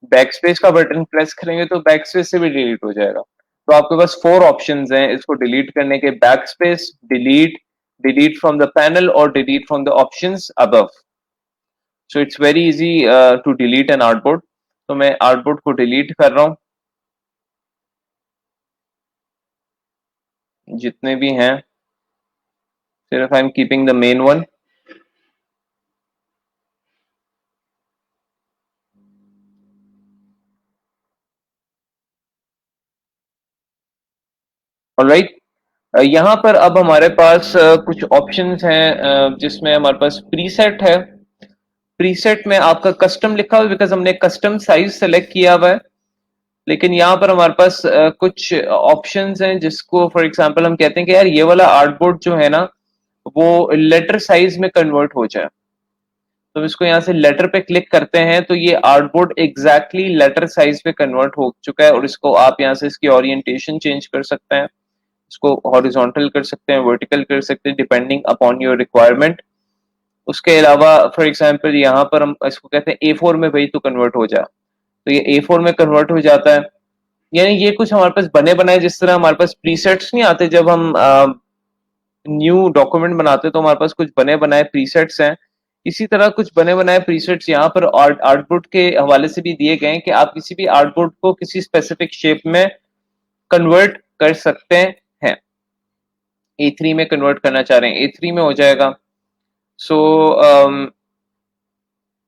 बैकस्पेस का बटन प्रेस करेंगे तो बैकस्पेस से भी डिलीट हो जाएगा। तो आपके पास 4 ऑप्शंस हैं इसको डिलीट करने के, backspace, delete, delete from the panel और delete from the options above. So it's very easy to delete an artboard. तो मैं आर्टबोर्ड को डिलीट कर रहा हूं, जितने भी हैं, सिर्फ I am keeping the main one. Alright, यहाँ पर अब हमारे पास कुछ ऑप्शंस हैं जिसमें हमारे पास प्रीसेट है। प्रीसेट में आपका कस्टम लिखा हुआ है बिकॉज हमने कस्टम साइज सेलेक्ट किया हुआ है। लेकिन यहाँ पर हमारे पास कुछ ऑप्शंस हैं जिसको फॉर एग्जांपल हम कहते हैं कि यार ये वाला आर्टबोर्ड जो है ना वो लेटर साइज में कन्वर्ट हो जाए। तो इसको यहाँ से लेटर पे क्लिक करते हैं तो ये आर्टबोर्ड एग्जैक्टली लेटर साइज पे कन्वर्ट हो चुका है, और इसको आप यहाँ से इसकी ओरिएंटेशन चेंज कर सकते हैं, इसको हॉरिजॉन्टल कर सकते हैं, वर्टिकल कर सकते हैं, डिपेंडिंग अपॉन योर रिक्वायरमेंट। उसके अलावा फॉर एग्जांपल यहाँ पर हम इसको कहते हैं A4 में भाई तो कन्वर्ट हो जाए, तो ये A4 में कन्वर्ट हो जाता है। यानी ये कुछ हमारे पास बने बनाए, जिस तरह हमारे पास प्रीसेट्स नहीं आते जब हम न्यू डॉक्यूमेंट बनाते हैं तो हमारे पास कुछ बने बनाए प्रीसेट्स हैं। इसी तरह कुछ बने बनाए प्रीसेट्स यहाँ पर आर्टबोर्ड के हवाले से भी दिए गए हैं कि आप किसी भी आर्टबोर्ड को किसी स्पेसिफिक शेप में कन्वर्ट कर सकते हैं। A3 में कन्वर्ट करना चाह रहे हैं A3 में हो जाएगा। सो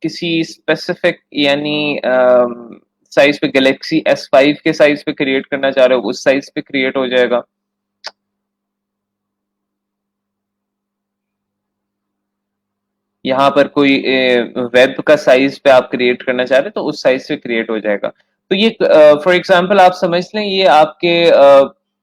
किसी स्पेसिफिक यानी साइज पे गैलेक्सी S5 के साइज पे क्रिएट करना चाह रहे हो उस साइज पे क्रिएट हो जाएगा। यहाँ पर कोई वेब का साइज पे आप क्रिएट करना चाह रहे हैं तो उस साइज से क्रिएट हो जाएगा। तो ये फॉर एग्जांपल आप समझ लें ये आपके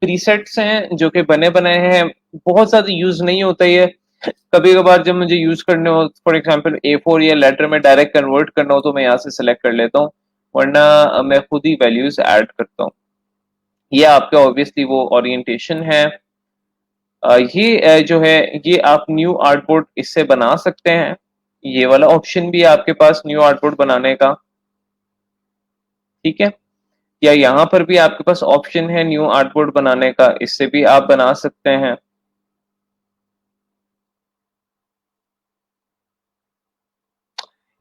प्रीसेट्स हैं जो कि बने बनाए हैं, बहुत ज्यादा यूज नहीं होता ये। कभी कभार जब मुझे यूज करने हो फॉर एग्जांपल A4 या लेटर में डायरेक्ट कन्वर्ट करना हो तो मैं यहाँ से सिलेक्ट कर लेता हूँ, वरना मैं खुद ही वैल्यूज ऐड करता हूँ। ये आपका ऑब्वियसली वो ओरिएंटेशन है। ये जो है ये आप न्यू आर्टबोर्ड इससे बना सकते हैं। ये वाला ऑप्शन भी है आपके पास न्यू आर्टबोर्ड बनाने का, ठीक है। या यहाँ पर भी आपके पास ऑप्शन है न्यू आर्टबोर्ड बनाने का, इससे भी आप बना सकते हैं।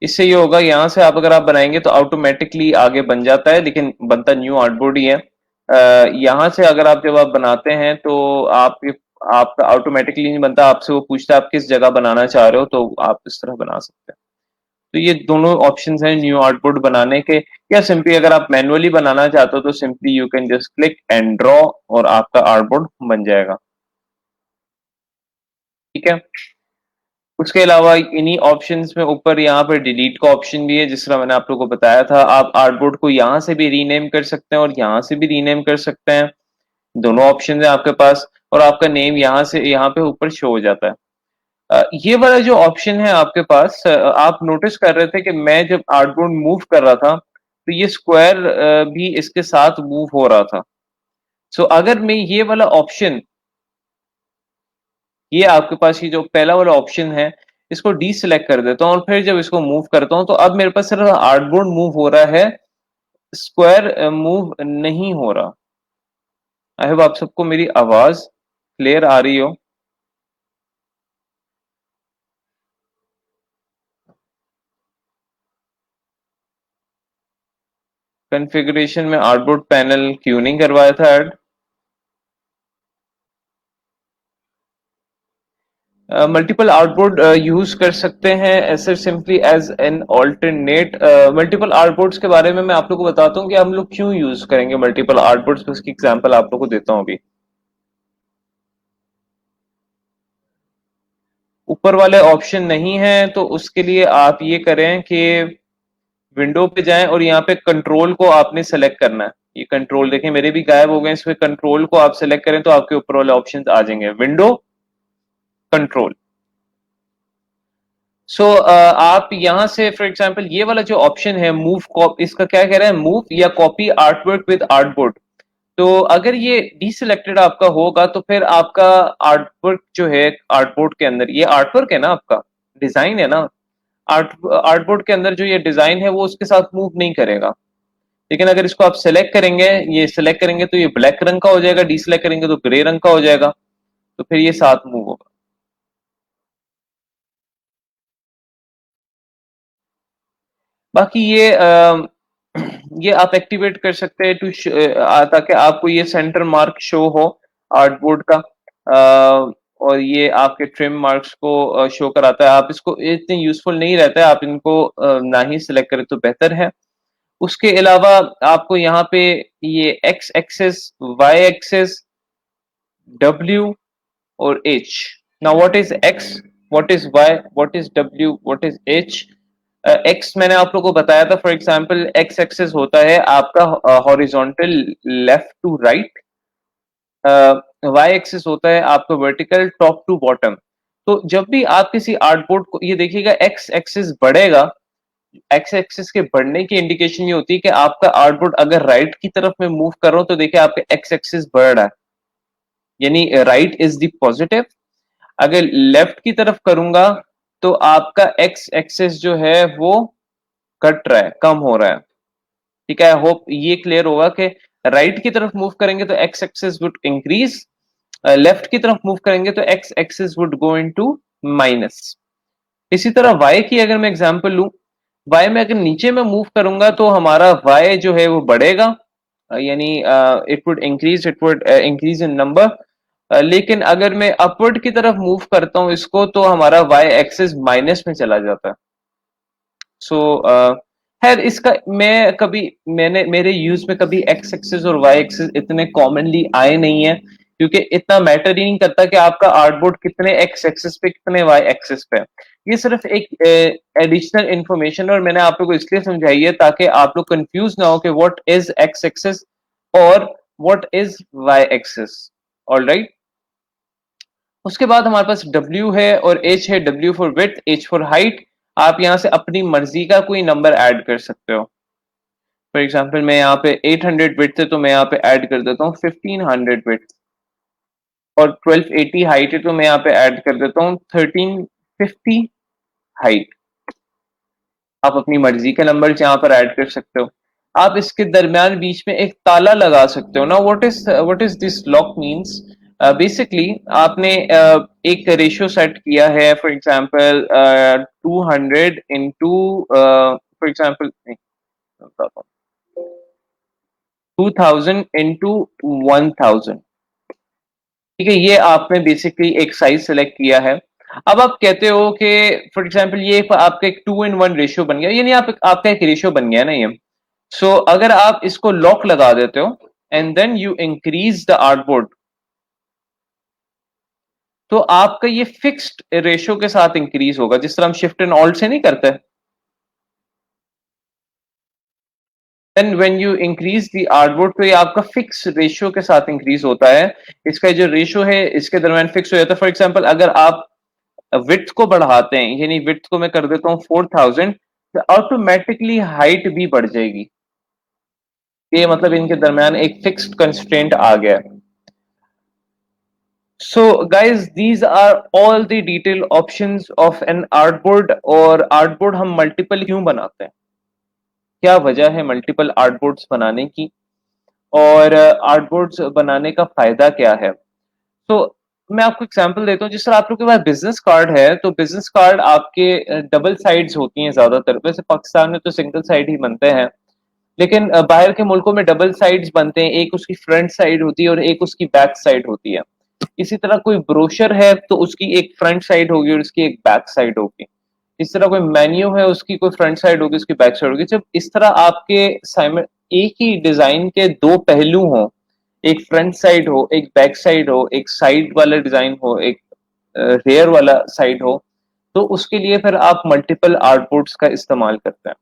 इससे ये होगा यहाँ से आप अगर आप बनाएंगे तो ऑटोमेटिकली आगे बन जाता है, लेकिन बनता न्यू आर्टबोर्ड ही है। यहाँ से अगर आप जब आप बनाते हैं तो आपका ऑटोमेटिकली नहीं बनता, आपसे वो पूछता है आप किस जगह बनाना चाह रहे हो, तो आप इस तरह बना सकते हैं। तो ये दोनों ऑप्शंस हैं न्यू आर्टबोर्ड बनाने के। या सिंपली अगर आप मैनुअली बनाना चाहते हो तो simply you can just click and draw और आपका आर्टबोर्ड बन जाएगा, ठीक है। उसके अलावा इन्हीं ऑप्शंस में ऊपर यहाँ पर डिलीट का ऑप्शन भी है, जिस तरह मैंने आप लोगों को बताया था। आप आर्टबोर्ड को यहाँ से भी रीनेम कर सकते हैं और यहाँ से भी रीनेम कर सकते हैं, दोनों ऑप्शन है आपके पास। और आपका नेम यहाँ से यहाँ पे ऊपर शो हो जाता है। ये वाला जो ऑप्शन है आपके पास, आप नोटिस कर रहे थे कि मैं जब आर्टबोर्ड मूव कर रहा था तो ये स्क्वायर भी इसके साथ मूव हो रहा था। सो अगर मैं ये वाला ऑप्शन, ये आपके पास ये जो पहला वाला ऑप्शन है इसको डी सिलेक्ट कर देता हूँ और फिर जब इसको मूव करता हूँ तो अब मेरे पास सिर्फ आर्टबोर्ड मूव हो रहा है, स्क्वायर मूव नहीं हो रहा। आई होप आप सबको मेरी आवाज क्लियर आ रही हो। कॉन्फ़िगरेशन में आर्टबोर्ड पैनल क्यों नहीं करवाया था ऐड? मल्टीपल आउटबोर्ड यूज कर सकते हैं ऐसे simply as an alternate. Multiple artboards के बारे में मैं आप लोगों को बताता हूँ कि हम लोग क्यों यूज करेंगे मल्टीपल आउटबोर्ड्स, उसकी एग्जांपल आप लोगों को देता हूँ अभी। ऊपर वाले ऑप्शन नहीं है तो उसके लिए आप ये करें कि विंडो पे जाएं और यहाँ पे कंट्रोल को आपने सेलेक्ट करना है। ये कंट्रोल देखें मेरे भी गायब हो गए, इसमें कंट्रोल को आप सेलेक्ट करें तो आपके ऊपर वाले ऑप्शन आ जाएंगे, विंडो कंट्रोल। सो आप यहां से फॉर एग्जांपल ये वाला जो ऑप्शन है मूव, इसका क्या कह रहा है, मूव या कॉपी आर्टवर्क विद आर्टबोर्ड। तो अगर ये डीसिलेक्टेड आपका होगा तो फिर आपका आर्टवर्क जो है आर्टबोर्ड के अंदर, ये आर्टवर्क है ना, आपका डिजाइन है ना, आर्टबोर्ड के अंदर जो ये डिजाइन है वो उसके साथ मूव नहीं करेगा। लेकिन अगर इसको आप सेलेक्ट करेंगे, ये सेलेक्ट करेंगे तो ये ब्लैक रंग का हो जाएगा, डीसिलेक्ट करेंगे तो ग्रे रंग का हो जाएगा, तो फिर ये साथ मूव होगा। बाकी ये आप एक्टिवेट कर सकते हैं ताकि आपको ये सेंटर मार्क शो हो आर्टबोर्ड का। और ये आपके ट्रिम मार्क्स को शो कराता है। आप इसको, इतने यूजफुल नहीं रहता है, आप इनको ना ही सिलेक्ट करें तो बेहतर है। उसके अलावा आपको यहाँ पे ये X axis, Y axis, W और H. Now what is X, what is Y, what is W, what is H. X मैंने आप लोगों को बताया था, फॉर एग्जांपल एक्स एक्सेस होता है आपका horizontal left to right, Y axis होता है आपका वर्टिकल टॉप टू बॉटम। तो जब भी आप किसी आर्टबोर्ड को, ये देखिएगा एक्स एक्सिस बढ़ेगा, एक्स एक्सिस के बढ़ने की इंडिकेशन ये होती है कि आपका आर्टबोर्ड अगर राइट की तरफ में मूव कर रहा हो तो देखिए आपका एक्स एक्सिस बढ़ रहा है, यानी राइट इज द पॉजिटिव। अगर लेफ्ट की तरफ करूंगा तो आपका एक्स एक्सिस जो है वो घट रहा है, कम हो रहा है। ठीक है, आई होप ये क्लियर होगा कि राइट की तरफ मूव करेंगे तो x axis would increase, left की तरफ मूव करेंगे तो x axis would go into minus. इसी तरह वाई की अगर मैं एग्जांपल लूं, वाई में अगर नीचे में मूव करूंगा तो हमारा वाई जो है वो बढ़ेगा, यानी it would increase, it would increase in number. लेकिन अगर मैं अपवर्ड की तरफ मूव करता हूं इसको तो हमारा वाई एक्सिस माइनस में चला जाता है। सो खैर इसका मैं कभी, मैंने मेरे यूज में कभी एक्स एक्सिस और वाई एक्सिस इतने कॉमनली आए नहीं है, क्योंकि इतना मैटर ही नहीं करता कि आपका आर्टबोर्ड कितने एक्स एक्सिस पे कितने वाई एक्सिस पे है। ये सिर्फ एक एडिशनल इंफॉर्मेशन और मैंने आप लोगों को इसलिए समझाई है ताकि आप लोग कंफ्यूज ना हो कि व्हाट इज एक्स एक्सिस और what is Y axis. Alright, उसके बाद हमारे पास W है और H है, W for width, H for height. आप यहाँ से अपनी मर्जी का कोई नंबर ऐड कर सकते हो। फॉर एग्जांपल मैं यहाँ पे 800 विड्थ है तो मैं यहाँ पे ऐड कर देता हूँ 1500 विड्थ, और 1280 हाइट है तो मैं यहाँ पे ऐड कर देता हूँ 1350 हाइट। आप अपनी मर्जी के नंबर यहाँ पर ऐड कर सकते हो। आप इसके दरमियान बीच में एक ताला लगा सकते हो ना। What is this lock means, basically आपने एक रेशियो सेट किया है, for example 200 into, for example 2000 into 1000। ठीक है, ये आपने बेसिकली एक साइज सेलेक्ट किया है। अब आप कहते हो कि फॉर एग्जांपल ये आपका एक 2:1 रेशियो बन गया, यानी आपका एक रेशियो बन गया ना ये। सो अगर आप इसको लॉक लगा देते हो and then you increase the artboard, तो आपका ये फिक्स्ड रेशियो के साथ इंक्रीज होगा, जिस तरह हम शिफ्ट एंड ऑल्ट से नहीं करते। Then when you increase the artboard तो ये आपका फिक्स रेशियो के साथ इंक्रीज होता है। इसका जो रेशियो है इसके दरमियान फिक्स हो जाता है। फॉर एग्जांपल अगर आप विड्थ को बढ़ाते हैं, यानी विड्थ को मैं कर देता हूँ 4000, तो ऑटोमेटिकली हाइट भी बढ़ जाएगी। ये मतलब इनके दरमियान एक फिक्स्ड कंस्ट्रेंट आ गया है। So guys, these are all the detailed options of an artboard। और आर्टबोर्ड हम मल्टीपल क्यों बनाते हैं, क्या वजह है मल्टीपल आर्टबोर्ड्स बनाने की, और आर्टबोर्ड्स बनाने का फायदा क्या है। तो मैं आपको एग्जांपल देता हूँ। जिस तरह आप लोग के पास बिजनेस कार्ड है तो बिजनेस कार्ड आपके डबल साइड्स होती हैं ज्यादातर, वैसे पाकिस्तान में तो सिंगल साइड ही बनते हैं, लेकिन बाहर के मुल्कों में डबल साइड्स बनते हैं। एक उसकी फ्रंट साइड होती है और एक उसकी बैक साइड होती है। इसी तरह कोई ब्रोशर है तो उसकी एक फ्रंट साइड होगी और उसकी एक बैक साइड होगी। इस तरह कोई मेन्यू है, उसकी कोई फ्रंट साइड होगी, उसकी बैक साइड होगी। जब इस तरह आपके एक ही डिजाइन के दो पहलू हों, एक फ्रंट साइड हो, एक बैक साइड हो, एक साइड वाला डिजाइन हो, एक रेयर वाला साइड हो, तो उसके लिए फिर आप मल्टीपल आर्टबोर्ड्स का इस्तेमाल करते हैं।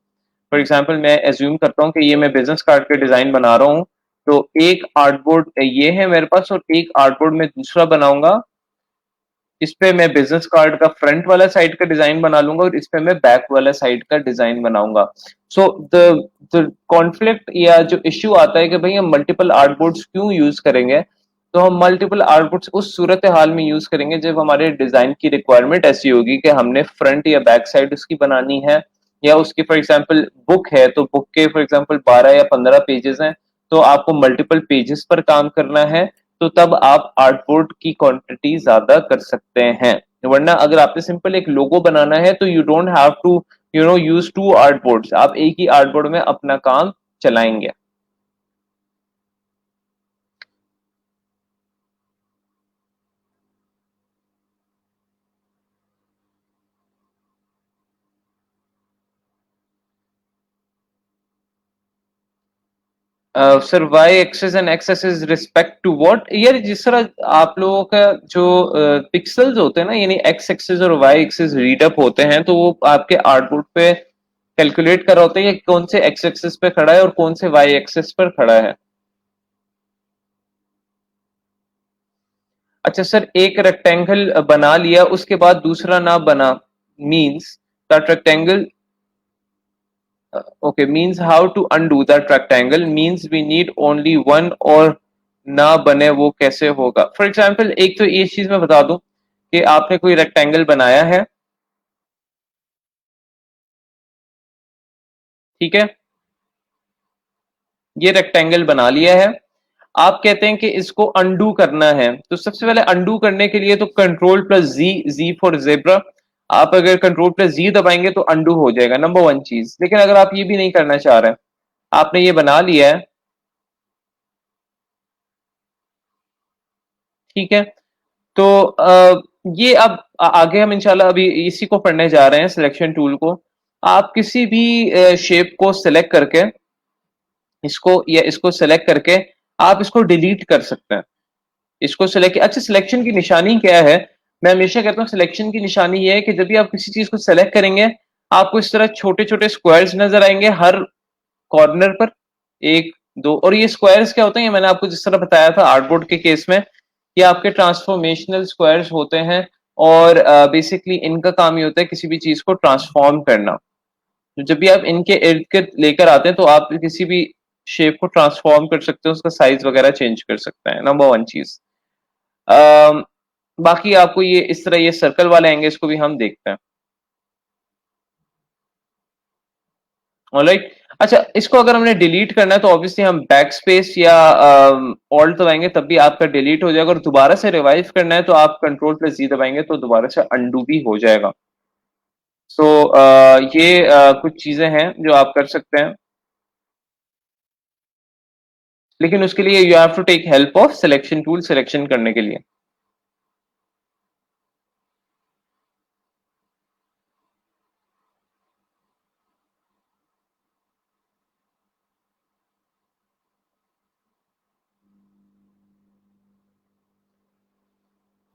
फॉर एग्जांपल मैं एज्यूम करता हूँ कि ये मैं बिजनेस कार्ड के डिजाइन बना रहा हूँ, तो एक आर्टबोर्ड ये है मेरे पास और एक आर्टबोर्ड में दूसरा बनाऊंगा इस पे मैं बिजनेस कार्ड का फ्रंट वाला साइड का डिजाइन बना लूंगा और इस पे मैं बैक वाला साइड का डिजाइन बनाऊंगा। सो द कॉन्फ्लिक्ट या जो इश्यू आता है कि भाई हम मल्टीपल आर्टबोर्ड्स क्यों यूज करेंगे, तो हम मल्टीपल आर्टबोर्ड्स उस सूरत हाल में यूज करेंगे जब हमारे डिजाइन की रिक्वायरमेंट ऐसी होगी कि हमने फ्रंट या बैक साइड उसकी बनानी है, या उसकी फॉर एग्जांपल बुक है तो बुक के फॉर एग्जांपल 12 या 15 पेजेस हैं, तो आपको मल्टीपल पेजेस पर काम करना है, तो तब आप आर्टबोर्ड की क्वांटिटी ज्यादा कर सकते हैं। वरना अगर आपने सिंपल एक लोगो बनाना है तो you don't have to use two artboards, आप एक ही आर्टबोर्ड में अपना काम चलाएंगे। Sir Y axis and X axis respect to what, यार जिस तरह आप लोगों का जो पिक्सल्स होते हैं ना, यानी एक्स एक्सेस और वाई एक्सेस रीड अप होते हैं, तो वो आपके आर्टबोर्ड पे कैलकुलेट कर रहा होता है कि कौन से एक्स एक्सेस पे खड़ा है और कौन से वाई एक्सेस पर खड़ा है। अच्छा सर, एक रेक्टेंगल बना लिया उसके बाद दूसरा ना बना, means that rectangle, okay, means how to undo that rectangle means we need only one, और ना बने वो कैसे होगा? फॉर एग्जाम्पल एक तो ये चीज मैं बता दूं कि आपने कोई रेक्टेंगल बनाया है, ठीक है, ये रेक्टेंगल बना लिया है, आप कहते हैं कि इसको अंडू करना है, तो सबसे पहले अंडू करने के लिए तो control plus G, G for zebra, आप अगर कंट्रोल प्लस जी दबाएंगे तो अंडू हो जाएगा, नंबर वन चीज। लेकिन अगर आप ये भी नहीं करना चाह रहे हैं, आपने ये बना लिया है, ठीक है, तो ये अब आगे हम इंशाल्लाह अभी इसी को पढ़ने जा रहे हैं, सिलेक्शन टूल को। आप किसी भी शेप को सिलेक्ट करके इसको या इसको सिलेक्ट करके आप इसको डिलीट कर सकते हैं। इसको सिलेक्ट, अच्छा सिलेक्शन की निशानी क्या है? मैं हमेशा कहता हूँ सिलेक्शन की निशानी ये है कि जब भी आप किसी चीज को सिलेक्ट करेंगे, आपको इस तरह छोटे छोटे स्क्वायर्स नजर आएंगे हर कॉर्नर पर, एक दो, और ये स्क्वायर्स क्या होते हैं, ये मैंने आपको जिस तरह बताया था आर्टबोर्ड के केस में, ये आपके ट्रांसफॉर्मेशनल स्क्वायर्स होते हैं, और बेसिकली इनका काम ये होता है किसी भी चीज को ट्रांसफॉर्म करना। तो जब भी आप इनके इर्द गिर्द लेकर आते हैं तो आप किसी भी शेप को ट्रांसफॉर्म कर सकते हैं, उसका साइज वगैरह चेंज कर सकते हैं, नंबर वन चीज। अम, बाकी आपको ये इस तरह ये सर्कल वाले आएंगे, इसको भी हम देखते हैं। ऑलराइट, अच्छा इसको अगर हमने डिलीट करना है तो ऑब्वियसली हम बैक स्पेस या ऑल्ट दबाएंगे तब भी आपका डिलीट हो जाएगा, और दोबारा से रिवाइव करना है तो आप कंट्रोल प्लस जी दबाएंगे तो दोबारा से अंडू भी हो जाएगा। सो ये कुछ चीजें हैं जो आप कर सकते हैं, लेकिन उसके लिए you have to take help of selection tool selection करने के लिए।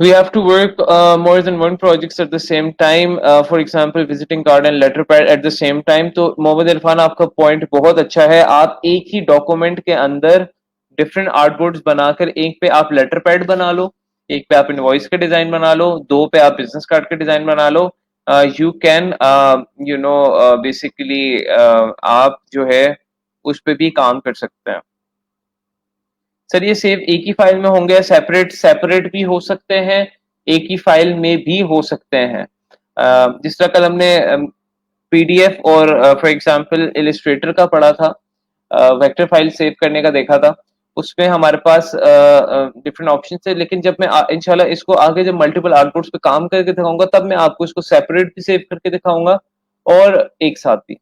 We have to work more than one projects at the same time, for example visiting card and letter pad at the same time। तो मोहम्मद इरफान आपका point बहुत अच्छा है, आप एक ही डॉक्यूमेंट के अंदर डिफरेंट आर्टबोर्ड्स बनाकर एक पे आप लेटर पैड बना लो, एक पे आप इनवॉइस का डिजाइन बना लो, दो पे आप बिजनेस कार्ड का डिजाइन बना लो। यू कैन बेसिकली आप जो है उस पे भी काम कर सकते हैं। सर ये सेव एक ही फाइल में होंगे, सेपरेट सेपरेट भी हो सकते हैं, एक ही फाइल में भी हो सकते हैं। जिस तरह कल हमने पीडीएफ और फॉर एग्जांपल इलिस्ट्रेटर का पढ़ा था, वेक्टर फाइल सेव करने का देखा था, उसमें हमारे पास डिफरेंट ऑप्शन थे, लेकिन जब मैं इंशाल्लाह इसको आगे जब मल्टीपल आउटपुट्स पे काम करके दिखाऊंगा तब मैं आपको इसको सेपरेट भी सेव करके दिखाऊंगा और एक साथ भी।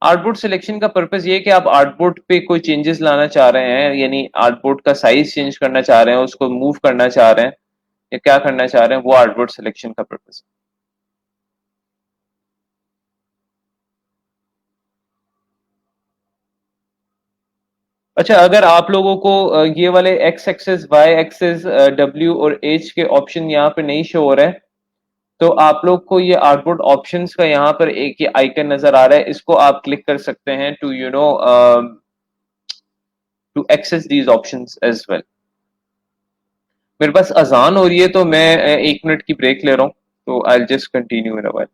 आर्टबोर्ड सिलेक्शन का पर्पस ये है कि आप आर्टबोर्ड पे कोई चेंजेस लाना चाह रहे हैं, यानी आर्टबोर्ड का साइज चेंज करना चाह रहे हैं, उसको मूव करना चाह रहे हैं, या क्या करना चाह रहे हैं, वो आर्टबोर्ड सिलेक्शन का पर्पस है। अच्छा अगर आप लोगों को ये वाले X axis Y axis W और एच के ऑप्शन यहाँ पे नहीं शो हो रहे हैं, तो आप लोग को ये आर्टबोर्ड ऑप्शंस का यहाँ पर एक ही आइकन नजर आ रहा है, इसको आप क्लिक कर सकते हैं to to access these options as well. मेरे पास अजान हो रही है, तो मैं 1 मिनट की ब्रेक ले रहा हूँ, तो I just continue in a while.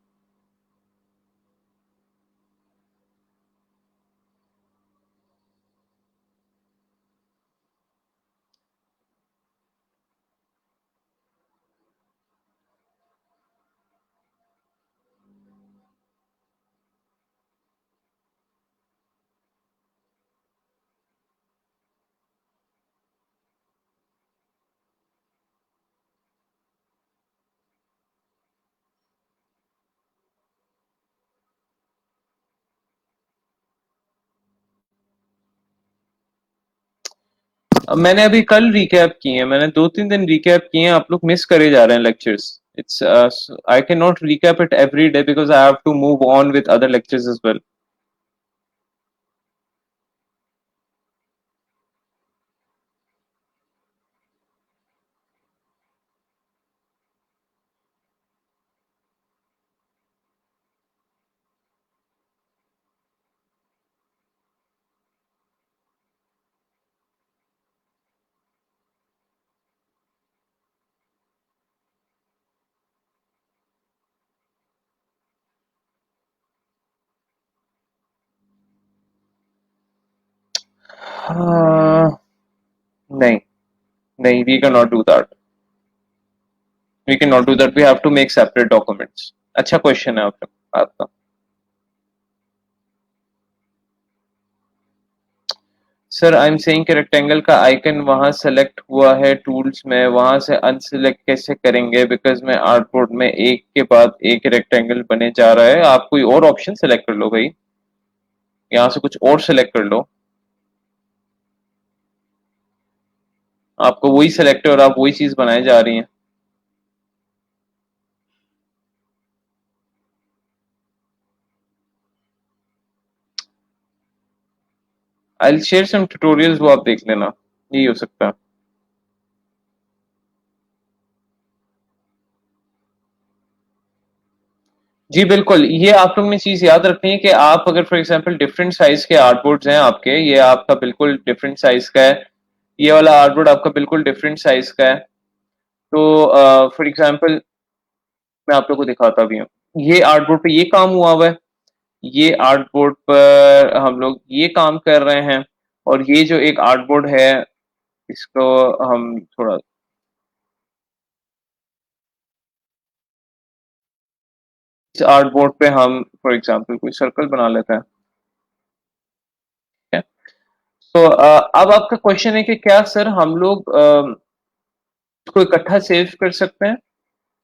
मैंने अभी कल रिकैप किए हैं, मैंने 2-3 दिन रिकैप किए हैं, आप लोग मिस करे जा रहे हैं lectures. It's I can not recap it every day because I have to move on with other lectures as well. नहीं, नहीं, we can not do that. We can not do that, we have to make separate documents. अच्छा question है आपका। Sir I am saying कि rectangle का icon वहां select हुआ है टूल्स में, वहां से अनसेलेक्ट कैसे करेंगे? बिकॉज मैं आर्टबोर्ड में एक के बाद एक रेक्टेंगल बने जा रहा है। आप कोई और ऑप्शन सेलेक्ट कर लो भाई, यहाँ से कुछ और सेलेक्ट कर लो। आपको वही सेलेक्ट है और आप वही चीज बनाए जा रही हैं। आई शेयर सम ट्यूटोरियल्स, वो आप देख लेना, यही हो सकता है। जी बिल्कुल, ये आप लोग ने चीज याद रखनी है कि आप अगर फॉर एग्जांपल डिफरेंट साइज के आर्टबोर्ड्स हैं आपके, ये आपका बिल्कुल डिफरेंट साइज का है, ये वाला आर्टबोर्ड आपका बिल्कुल डिफरेंट साइज का है। तो फॉर एग्जांपल मैं आप लोग को दिखाता भी हूँ, ये आर्टबोर्ड पे ये काम हुआ हुआ है, ये आर्टबोर्ड पर हम लोग ये काम कर रहे हैं, और ये जो एक आर्टबोर्ड है, इसको हम थोड़ा, इस आर्टबोर्ड पे हम फॉर एग्जांपल कोई सर्कल बना लेते हैं। ठीक है, तो अब आपका क्वेश्चन है कि क्या सर हम लोग इसको इकट्ठा सेव कर सकते हैं?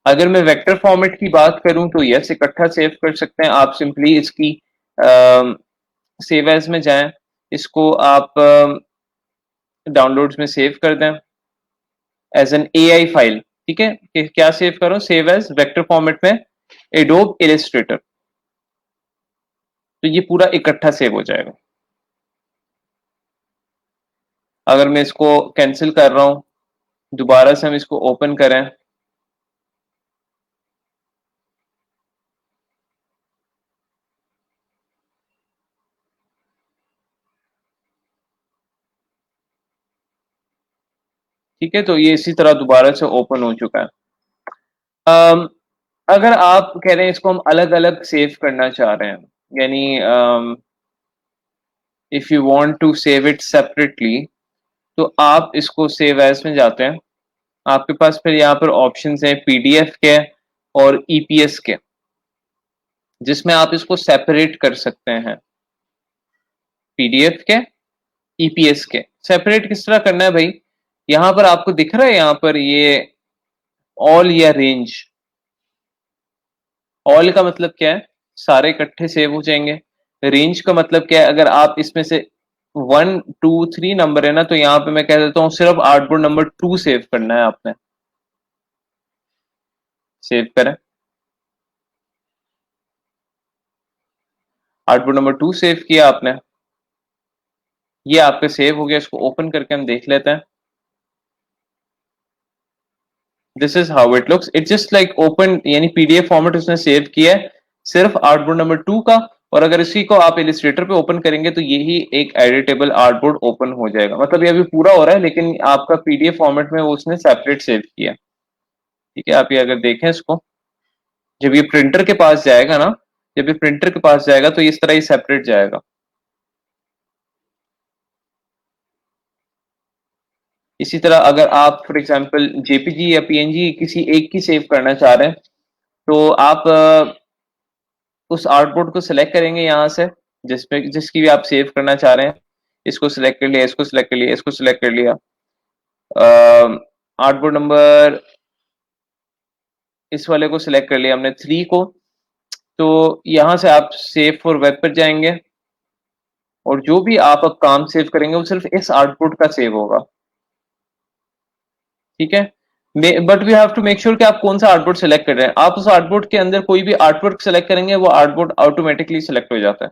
अगर मैं वेक्टर फॉर्मेट की बात करूं तो यस, इकट्ठा सेव कर सकते हैं। आप सिंपली इसकी सेव एज में जाएं, इसको आप डाउनलोड्स में सेव कर दें एज एन एआई फाइल। ठीक है, कि क्या सेव करो? सेव एज वेक्टर फॉर्मेट में एडोब इलस्ट्रेटर, तो ये पूरा इकट्ठा सेव हो जाएगा। अगर मैं इसको कैंसिल कर रहा हूं, दोबारा से हम इसको ओपन करें, ठीक है, तो ये इसी तरह दोबारा से ओपन हो चुका है। अम, अगर आप कह रहे हैं इसको हम अलग अलग सेव करना चाह रहे हैं, यानी if you want to save it separately, तो आप इसको सेव एज में जाते हैं। आपके पास फिर यहाँ पर ऑप्शंस हैं पीडीएफ के और ईपीएस के, जिसमें आप इसको सेपरेट कर सकते हैं। पीडीएफ के, ईपीएस के सेपरेट किस तरह करना है भाई? यहाँ पर आपको दिख रहा है, यहाँ पर ये ऑल या रेंज। ऑल का मतलब क्या है? सारे इकट्ठे सेव हो जाएंगे। रेंज का मतलब क्या है? अगर आप इसमें से 1 2 3 नंबर है ना, तो यहाँ पे मैं कह देता हूँ सिर्फ आर्टबोर्ड नंबर 2 सेव करना है आपने। सेव करें, आर्टबोर्ड नंबर 2 सेव किया आपने, ये आपका सेव हो गया। इसको ओपन करके हम देख लेते हैं। This is how it looks, it just like open, यानी पीडीएफ फॉर्मेट उसने सेव किया है सिर्फ आर्टबोर्ड नंबर 2 का, और अगर इसी को आप इलिस्ट्रेटर पे ओपन करेंगे तो यही एक एडिटेबल आर्टबोर्ड ओपन हो जाएगा। मतलब ये अभी पूरा हो रहा है लेकिन आपका पीडीएफ फॉर्मेट में वो उसने सेपरेट सेव किया। ठीक है, आप ये अगर देखें इसको, जब ये प्रिंटर के पास जाएगा ना, जब ये प्रिंटर के पास जाएगा तो इस तरह ही सेपरेट जाएगा। इसी तरह अगर आप फॉर एग्जांपल जेपीजी या पीएनजी किसी एक की सेव करना चाह रहे हैं तो आप उस आर्टबोर्ड को सिलेक्ट करेंगे यहाँ से, जिसमें जिसकी भी आप सेव करना चाह रहे हैं। इसको सिलेक्ट कर लिया, इसको सिलेक्ट कर लिया, इसको सिलेक्ट कर लिया। आर्टबोर्ड नंबर इस वाले को सिलेक्ट कर लिया हमने 3 को। तो यहां से आप सेव फॉर वेब पर जाएंगे और जो भी आप अब काम सेव करेंगे वो सिर्फ इस आर्टबोर्ड का सेव होगा। ठीक है, but we have to make sure कि आप कौन सा आर्टबोर्ड सेलेक्ट कर रहे हैं। आप उस आर्टबोर्ड के अंदर कोई भी आर्टवर्क सेलेक्ट करेंगे वो आर्टबोर्ड ऑटोमेटिकली सेलेक्ट हो जाता है।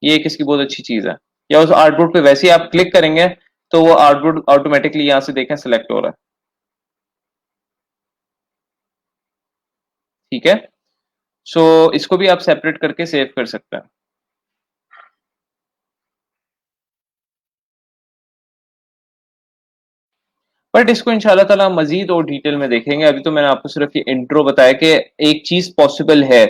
ये एक इसकी बहुत अच्छी चीज है। या उस आर्टबोर्ड पे वैसे ही आप क्लिक करेंगे तो वो आर्टबोर्ड ऑटोमेटिकली यहां से देखें सेलेक्ट हो रहा है। ठीक है, सो इसको भी आप सेपरेट करके सेव कर सकते हैं। बट इसको इंशाल्लाह ताला मजीद और डिटेल में देखेंगे। अभी तो मैंने आपको सिर्फ ये इंट्रो बताया कि एक चीज पॉसिबल है,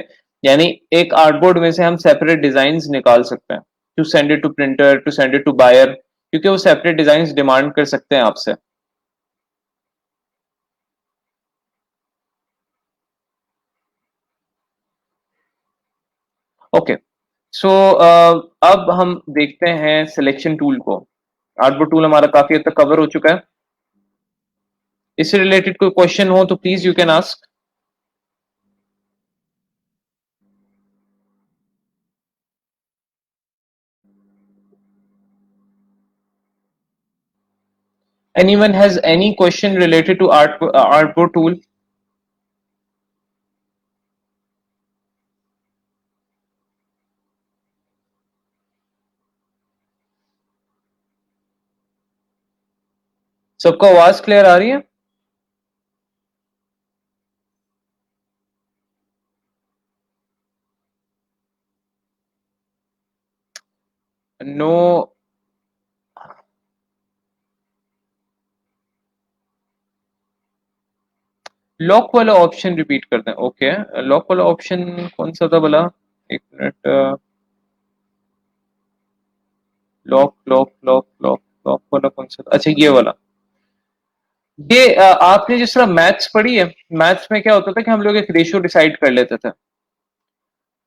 यानी एक आर्टबोर्ड में से हम सेपरेट डिजाइन निकाल सकते हैं to send it to printer, to send it to buyer, क्योंकि वो सेपरेट डिजाइन डिमांड कर सकते हैं आपसे। ओके, सो अब हम देखते हैं सिलेक्शन टूल को। आर्टबोर्ड टूल हमारा काफी हद तक कवर हो चुका है। इससे रिलेटेड कोई क्वेश्चन हो तो please you can ask. Anyone has any question related to artboard tool? सबको आवाज क्लियर आ रही है? नो। लॉक वाला ऑप्शन रिपीट करते हैं। ओके, लॉक वाला ऑप्शन कौन सा था भला? एक minute. Lock lock lock lock lock वाला कौन सा था? अच्छा, ये वाला। ये आपने जिस तरह मैथ्स पढ़ी है, मैथ्स में क्या होता था कि हम लोग एक रेशियो डिसाइड कर लेते थे।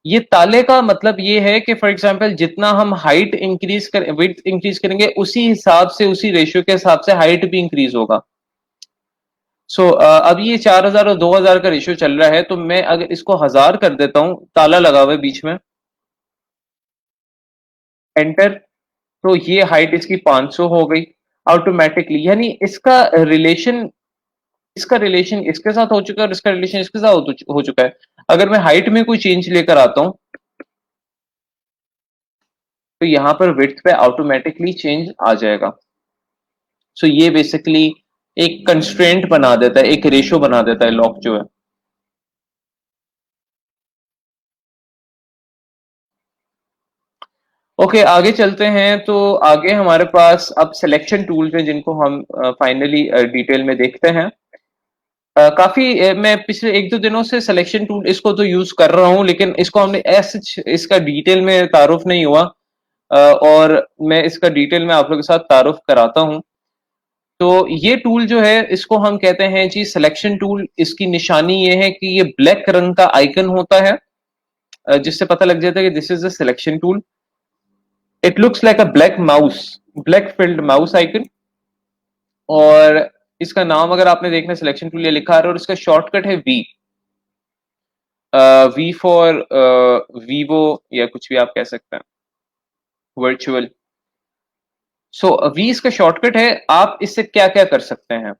ये ताले का मतलब ये है कि फॉर एग्जांपल जितना हम हाइट इंक्रीज कर विड्थ इंक्रीज करेंगे उसी हिसाब से, उसी रेशियो के हिसाब से हाइट भी इंक्रीज होगा। सो अब ये 4000 और 2000 का रेशियो चल रहा है, तो मैं अगर इसको 1000 कर देता हूं, ताला लगा हुआ है बीच में, एंटर, तो ये हाइट इसकी 500 हो गई ऑटोमेटिकली। यानी इसका रिलेशन इसके साथ हो चुका है और इसका रिलेशन इसके साथ हो चुका है। अगर मैं हाइट में कोई चेंज लेकर आता हूं तो यहां पर विड्थ पे ऑटोमेटिकली चेंज आ जाएगा। सो ये बेसिकली एक कंस्ट्रेंट बना देता है, एक रेशियो बना देता है लॉक जो है। ओके, आगे चलते हैं। तो आगे हमारे पास अब सिलेक्शन टूल्स हैं जिनको हम फाइनली डिटेल में देखते हैं। काफी मैं पिछले 1-2 दिनों से सिलेक्शन टूल इसको तो यूज कर रहा हूं, लेकिन इसको हमने ऐसे इसका डिटेल में तारुफ नहीं हुआ। और मैं इसका डिटेल में आप लोगों के साथ तारुफ कराता हूं। तो ये टूल जो है इसको हम कहते हैं जी सिलेक्शन टूल। इसकी निशानी ये है कि ये ब्लैक रंग का आइकन होता है, जिससे पता लग जाता है कि this is a selection tool. It looks like a black mouse, black field mouse icon. और इसका नाम अगर आपने देखना, सिलेक्शन टूल ये लिखा है और इसका शॉर्टकट है वी। वी फॉर वीवो या कुछ भी आप कह सकते हैं, वर्चुअल। सो वी इसका शॉर्टकट है। आप इससे क्या क्या कर सकते हैं?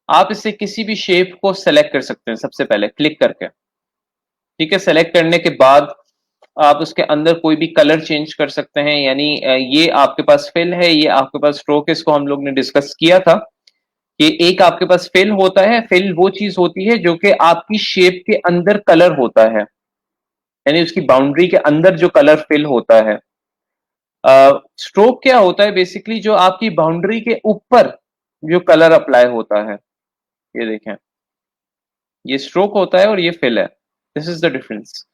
आप इससे किसी भी शेप को सेलेक्ट कर सकते हैं सबसे पहले क्लिक करके। ठीक है, सेलेक्ट करने के बाद आप उसके अंदर कोई भी कलर चेंज कर सकते हैं। यानी ये आपके पास फिल है, ये आपके पास स्ट्रोक है। इसको हम लोग ने डिस्कस किया था कि एक आपके पास फिल होता है। फिल वो चीज होती है जो कि आपकी शेप के अंदर कलर होता है। यानी उसकी बाउंड्री के अंदर जो कलर फिल होता है। स्ट्रोक क्या होता है? बेसिकली जो आपकी बाउंड्री के ऊपर जो कलर अप्लाई होता है, ये देखें, ये स्ट्रोक होता है और ये फिल है। This is the difference.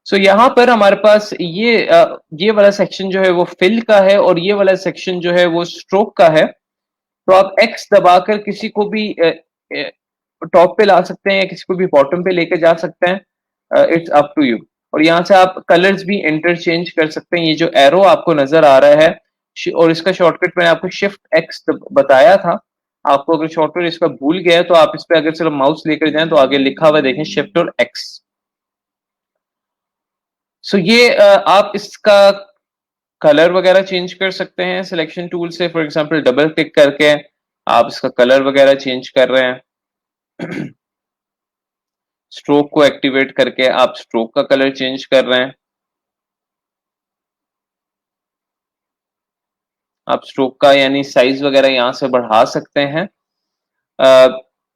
So यहाँ पर हमारे पास ये वाला सेक्शन जो है वो फिल का है और ये वाला सेक्शन जो है वो स्ट्रोक का है। तो आप एक्स दबाकर किसी को भी टॉप पे ला सकते हैं या किसी को भी बॉटम पे लेके जा सकते हैं। It's up to you. और यहाँ से आप कलर्स भी इंटरचेंज कर सकते हैं। ये जो एरो आपको नजर आ रहा है, और इसका शॉर्टकट मैंने आपको शिफ्ट एक्स बताया था। आपको अगर शॉर्टकट इसका भूल गया है तो आप इस पे अगर सिर्फ माउस लेकर जाएं तो आगे लिखा हुआ देखें, शिफ्ट और एक्स। सो ये आप इसका कलर वगैरह चेंज कर सकते हैं सिलेक्शन टूल से। फॉर एग्जांपल डबल क्लिक करके आप इसका कलर वगैरह चेंज कर रहे हैं। स्ट्रोक को एक्टिवेट करके आप स्ट्रोक का कलर चेंज कर रहे हैं। आप स्ट्रोक का यानी साइज वगैरह यहां से बढ़ा सकते हैं।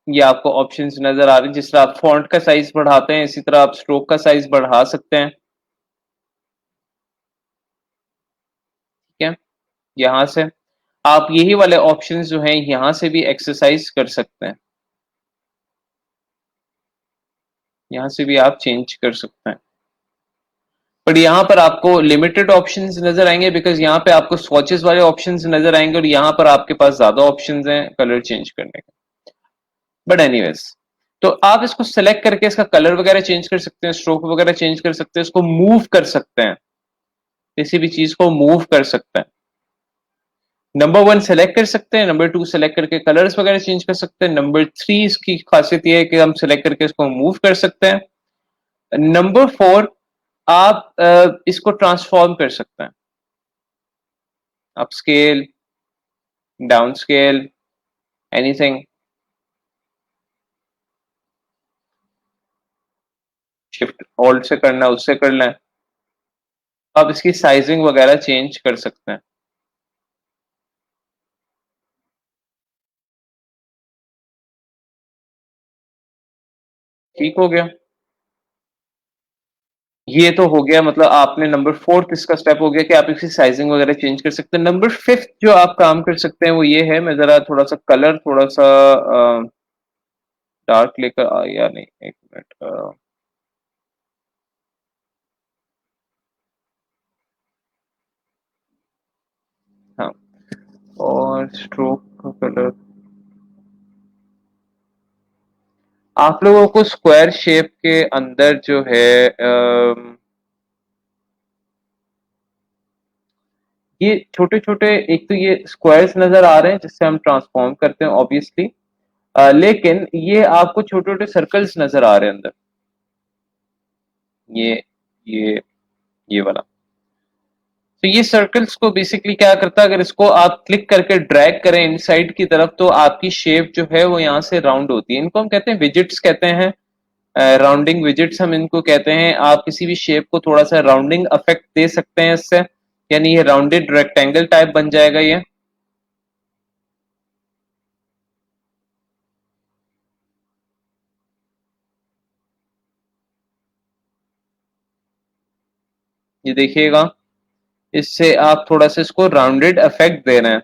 ये आपको ऑप्शंस नजर आ रहे हैं। जिस तरह आप फॉन्ट का साइज बढ़ाते हैं इसी तरह आप स्ट्रोक का साइज बढ़ा सकते हैं। ठीक है, यहां से आप यही वाले ऑप्शंस जो हैं यहां से भी एक्सरसाइज कर सकते हैं। यहां से भी आप चेंज कर सकते हैं। बट यहाँ पर आपको लिमिटेड ऑप्शंस नजर आएंगे बिकॉज यहाँ पे आपको स्वॉचेस वाले ऑप्शंस नजर आएंगे और यहाँ पर आपके पास ज्यादा ऑप्शंस हैं कलर चेंज करने के। बट एनीवेज, तो आप इसको सेलेक्ट करके इसका कलर वगैरह चेंज कर सकते हैं, स्ट्रोक वगैरह चेंज कर सकते हैं, इसको मूव कर सकते हैं, किसी भी चीज को मूव कर सकते हैं। नंबर 1 सेलेक्ट कर सकते हैं, नंबर 2 सेलेक्ट करके कलर्स वगैरह चेंज कर सकते हैं, नंबर 3 इसकी खासियत यह है कि हम सेलेक्ट करके इसको मूव कर सकते हैं, नंबर 4 आप इसको ट्रांसफॉर्म कर सकते हैं, up scale, down scale, anything. Shift hold से करना है उससे कर लें। आप इसकी साइजिंग वगैरह चेंज कर सकते हैं। ठीक हो गया। ये तो हो गया, मतलब आपने नंबर 4 इसका स्टेप हो गया कि आप इसकी साइजिंग वगैरह चेंज कर सकते हैं। नंबर 5 जो आप काम कर सकते हैं वो ये है, मैं जरा थोड़ा सा कलर थोड़ा सा डार्क लेकर या नहीं, एक मिनट, हाँ, और स्ट्रोक का कलर आप लोगों को स्क्वायर शेप के अंदर जो है ये छोटे छोटे, एक तो ये स्क्वायर्स नजर आ रहे हैं जिससे हम ट्रांसफॉर्म करते हैं ऑब्वियसली, लेकिन ये आपको छोटे छोटे सर्कल्स नजर आ रहे हैं अंदर, ये ये ये वाला। तो ये सर्कल्स को बेसिकली क्या करता है, अगर इसको आप क्लिक करके ड्रैग करें इनसाइड की तरफ तो आपकी शेप जो है वो यहाँ से राउंड होती है। इनको हम कहते हैं विजिट्स कहते हैं, राउंडिंग विजिट्स हम इनको कहते हैं। आप किसी भी शेप को थोड़ा सा राउंडिंग इफेक्ट दे सकते हैं इससे, यानी ये राउंडेड रेक्टेंगल टाइप बन जाएगा। ये देखिएगा, इससे आप थोड़ा सा इसको राउंडेड इफेक्ट दे रहे हैं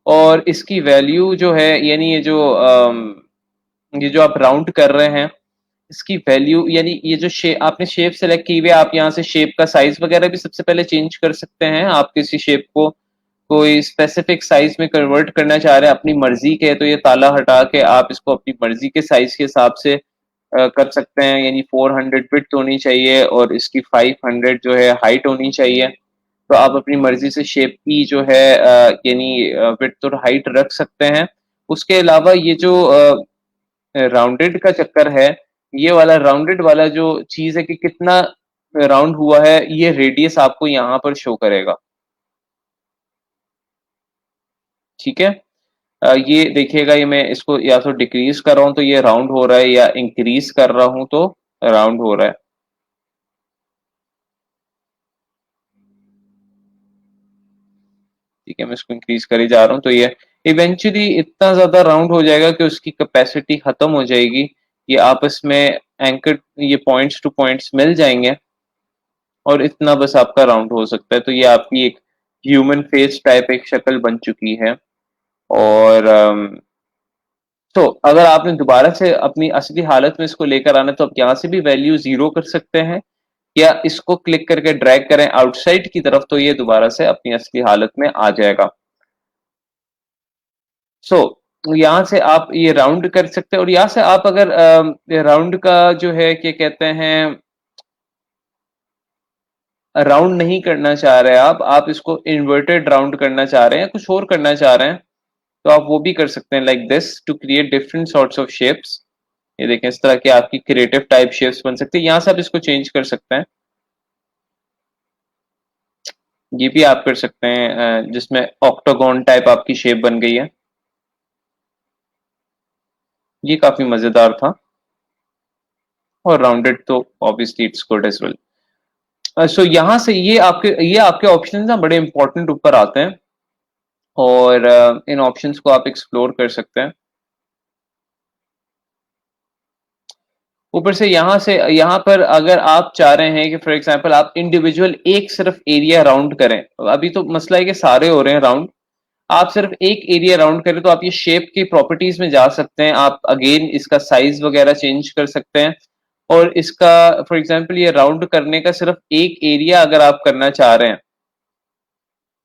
और इसकी वैल्यू जो है, यानी ये जो आप राउंड कर रहे हैं इसकी वैल्यू, यानी ये जो शेप आपने शेप सेलेक्ट की हुई है, आप यहाँ से शेप का साइज वगैरह भी सबसे पहले चेंज कर सकते हैं। आप किसी शेप को कोई स्पेसिफिक साइज में कन्वर्ट करना चाह रहे हैं अपनी मर्जी के, तो ये ताला हटा के आप इसको अपनी मर्जी के साइज के हिसाब से कर सकते हैं। यानी 400 विड्थ होनी चाहिए और इसकी 500 जो है हाइट होनी चाहिए। तो आप अपनी मर्जी से शेप की जो है यानी विड्थ और हाइट रख सकते हैं। उसके अलावा ये जो राउंडेड का चक्कर है, ये वाला राउंडेड वाला जो चीज है कि कितना राउंड हुआ है, ये रेडियस आपको यहाँ पर शो करेगा। ठीक है, ये देखिएगा, ये मैं इसको या तो डिक्रीज कर रहा हूं तो ये राउंड हो रहा है या इंक्रीज कर रहा हूं तो राउंड हो रहा है। ठीक है, मैं इसको इंक्रीज करे जा रहा हूँ तो ये इवेंचुअली इतना ज्यादा राउंड हो जाएगा कि उसकी कैपेसिटी खत्म हो जाएगी ये आपस में एंकर, ये पॉइंट्स टू पॉइंट्स मिल जाएंगे और इतना बस आपका राउंड हो सकता है। तो ये आपकी एक ह्यूमन फेस टाइप एक शक्ल बन चुकी है। और तो अगर आपने दोबारा से अपनी असली हालत में इसको लेकर आना है, तो आप यहाँ से भी वैल्यू 0 कर सकते हैं, या इसको क्लिक करके ड्रैग करें आउटसाइड की तरफ, तो ये दोबारा से अपनी असली हालत में आ जाएगा। सो यहाँ से आप ये राउंड कर सकते हैं, और यहाँ से आप अगर राउंड का जो है क्या कहते हैं, राउंड नहीं करना चाह रहे आप इसको इन्वर्टेड राउंड करना चाह रहे हैं, कुछ और करना चाह रहे हैं, तो आप वो भी कर सकते हैं, like this to create different sorts of shapes. ये देखें, इस तरह की आपकी क्रिएटिव टाइप शेप्स बन सकती है। यहाँ से आप इसको चेंज कर सकते हैं, ये भी आप कर सकते हैं, जिसमें ऑक्टागोन टाइप आपकी शेप बन गई है। ये काफी मजेदार था, और राउंडेड तो obviously it's good as well. So यहाँ से ये आपके ऑप्शन ना बड़े इंपॉर्टेंट ऊपर आते हैं, और इन ऑप्शंस को आप एक्सप्लोर कर सकते हैं। ऊपर से यहाँ पर अगर आप चाह रहे हैं कि फॉर एग्जांपल आप इंडिविजुअल एक सिर्फ एरिया राउंड करें, अभी तो मसला है कि सारे हो रहे हैं राउंड, आप सिर्फ एक एरिया राउंड करें, तो आप ये शेप की प्रॉपर्टीज में जा सकते हैं। आप अगेन इसका साइज वगैरह चेंज कर सकते हैं, और इसका फॉर एग्जांपल ये राउंड करने का सिर्फ एक एरिया अगर आप करना चाह रहे हैं,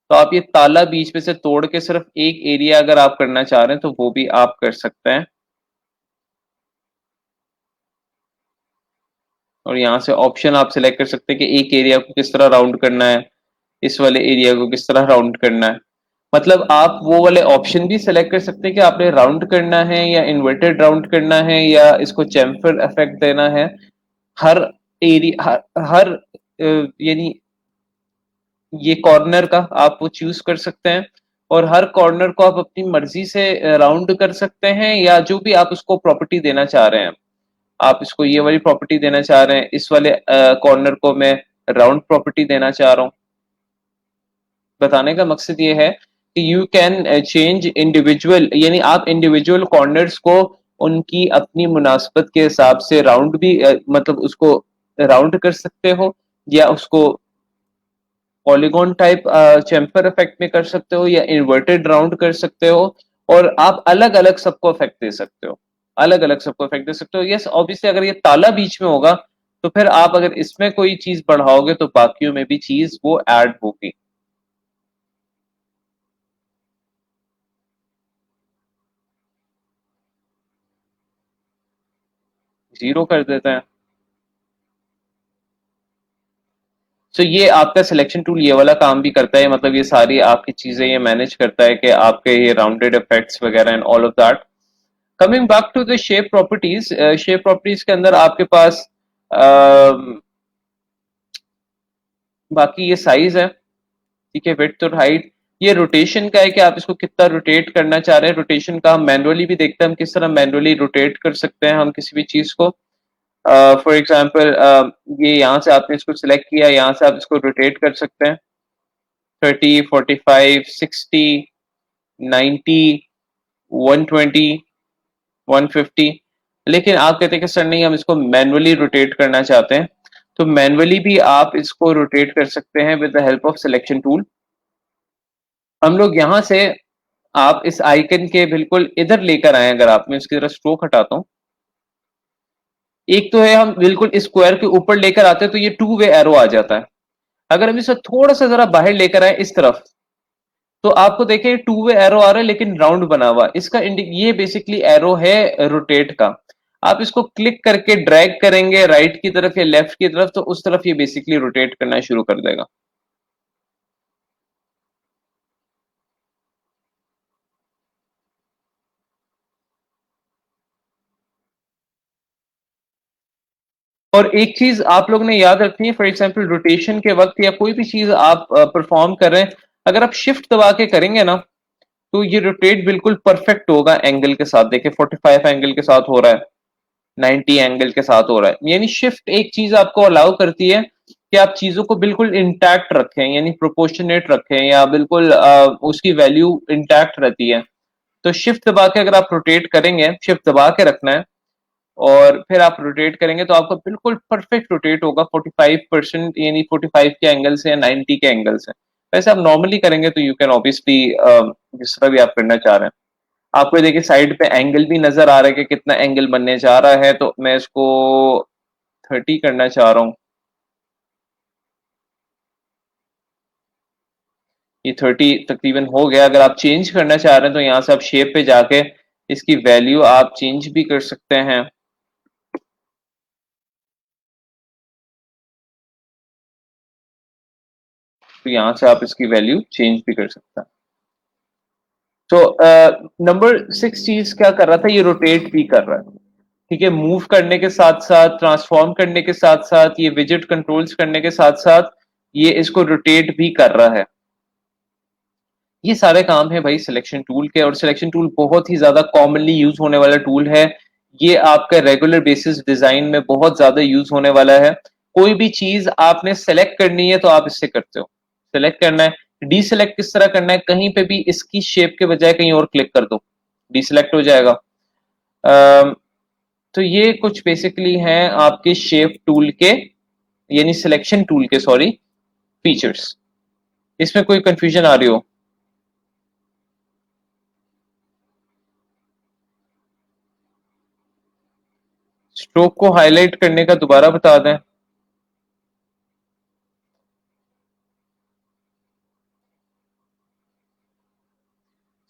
तो आप ये ताला बीच में से तोड़ के सिर्फ एक एरिया अगर आप करना चाह रहे हैं, तो वो भी आप कर सकते हैं। और यहाँ से ऑप्शन आप सिलेक्ट कर सकते हैं कि एक एरिया को किस तरह राउंड करना है, इस वाले एरिया को किस तरह राउंड करना है। मतलब आप वो वाले ऑप्शन भी सिलेक्ट कर सकते हैं कि आपने राउंड करना है या इन्वर्टेड राउंड करना है या इसको चैम्फर इफेक्ट देना है। हर एरिया हर यानी ये कॉर्नर का आप वो चूज कर सकते हैं, और हर कॉर्नर को आप अपनी मर्जी से राउंड कर सकते हैं, या जो भी आप उसको प्रॉपर्टी देना चाह रहे हैं। आप इसको ये वाली प्रॉपर्टी देना चाह रहे हैं, इस वाले कॉर्नर को मैं राउंड प्रॉपर्टी देना चाह रहा हूँ। बताने का मकसद ये है कि यू कैन चेंज इंडिविजुअल, यानी आप इंडिविजुअल कॉर्नर्स को उनकी अपनी मुनासबत के हिसाब से राउंड भी मतलब उसको राउंड कर सकते हो, या उसको पॉलीगॉन टाइप चैम्फर इफेक्ट में कर सकते हो, या इन्वर्टेड राउंड कर सकते हो, और आप अलग अलग सबको इफेक्ट दे सकते हो, अलग अलग सबको इफेक्ट दे सकते हो। यस ऑब्वियसली अगर ये ताला बीच में होगा, तो फिर आप अगर इसमें कोई चीज बढ़ाओगे तो बाकियों में भी चीज वो ऐड होगी। जीरो कर देते हैं। तो ये आपका सिलेक्शन टूल ये वाला काम भी करता है, मतलब ये सारी आपकी चीजें ये मैनेज करता है कि आपके ये राउंडेड इफेक्ट्स वगैरह and all of that. Coming back to the shape properties, shape properties के अंदर आपके पास बाकी ये साइज है, ठीक है, विड्थ और हाइट। ये रोटेशन का है कि आप इसको कितना रोटेट करना चाह रहे हैं। रोटेशन का हम मैनुअली भी देखते हैं, हम किस तरह मैनुअली रोटेट कर सकते हैं हम किसी भी चीज को। फॉर एग्जांपल ये यहाँ से आपने इसको सिलेक्ट किया, यहाँ से आप इसको रोटेट कर सकते हैं 30, 45, 60, 90, 120, 150। लेकिन आप कहते हैं कि सर नहीं, हम इसको मैनुअली रोटेट करना चाहते हैं, तो मैनुअली भी आप इसको रोटेट कर सकते हैं with the help of selection tool. हम लोग यहाँ से, आप इस आइकन के बिल्कुल इधर लेकर आए, अगर आप, मैं इसकी तरह स्ट्रोक हटाता हूँ। एक तो है हम बिल्कुल स्क्वायर के ऊपर लेकर आते हैं, तो ये टू वे एरो आ जाता है। अगर हम इसे थोड़ा सा जरा बाहर लेकर आए इस तरफ, तो आपको देखें टू वे एरो आ रहा है लेकिन राउंड बना हुआ। इसका ये बेसिकली एरो है रोटेट का। आप इसको क्लिक करके ड्रैग करेंगे राइट की तरफ या लेफ्ट की तरफ, तो उस तरफ ये बेसिकली रोटेट करना शुरू कर देगा। और एक चीज आप लोग ने याद रखनी है, फॉर एग्जाम्पल रोटेशन के वक्त या कोई भी चीज आप परफॉर्म कर रहे हैं, अगर आप शिफ्ट दबा के करेंगे ना, तो ये रोटेट बिल्कुल परफेक्ट होगा एंगल के साथ। देखिए 45 एंगल के साथ हो रहा है, 90 एंगल के साथ हो रहा है। यानी शिफ्ट एक चीज आपको अलाउ करती है कि आप चीजों को बिल्कुल इंटैक्ट रखें, यानी प्रोपोर्शनेट रखें, या बिल्कुल उसकी वैल्यू इंटैक्ट रहती है। तो शिफ्ट दबा के अगर आप रोटेट करेंगे, शिफ्ट दबा के रखना है, और फिर आप रोटेट करेंगे तो आपका बिल्कुल परफेक्ट रोटेट होगा 45% यानी 45 के एंगल से या 90 के एंगल से। वैसे आप नॉर्मली करेंगे तो यू कैन ऑब्वियसली जिस तरह भी आप करना चाह रहे हैं। आपको देखिए साइड पे एंगल भी नजर आ रहा है कि कितना एंगल बनने जा रहा है, तो मैं इसको 30 करना चाह रहा हूँ। ये 30 तकरीबन हो गया। अगर आप चेंज करना चाह रहे हैं तो यहाँ से आप शेप पे जाके इसकी वैल्यू आप चेंज भी कर सकते हैं। तो यहाँ से आप इसकी वैल्यू चेंज भी कर सकते हैं। तो नंबर 6 चीज क्या कर रहा था, ये रोटेट भी कर रहा है। ठीक है, मूव करने के साथ साथ, ट्रांसफॉर्म करने के साथ साथ, ये विजिट कंट्रोल्स करने के साथ साथ ये इसको रोटेट भी कर रहा है। ये सारे काम है भाई सिलेक्शन टूल के, और सिलेक्शन टूल बहुत ही ज्यादा कॉमनली यूज होने वाला टूल है। ये आपका रेगुलर बेसिस डिजाइन में बहुत ज्यादा यूज होने वाला है। कोई भी चीज आपने सेलेक्ट करनी है तो आप इससे करते हो। सेलेक्ट करना है, डीसेलेक्ट किस तरह करना है, कहीं पे भी इसकी शेप के बजाय कहीं और क्लिक कर दो, डीसेलेक्ट हो जाएगा। तो ये कुछ बेसिकली हैं आपके शेप टूल के यानी सिलेक्शन टूल के, सॉरी, फीचर्स। इसमें कोई कंफ्यूजन आ रही हो? स्ट्रोक को हाईलाइट करने का दोबारा बता दें।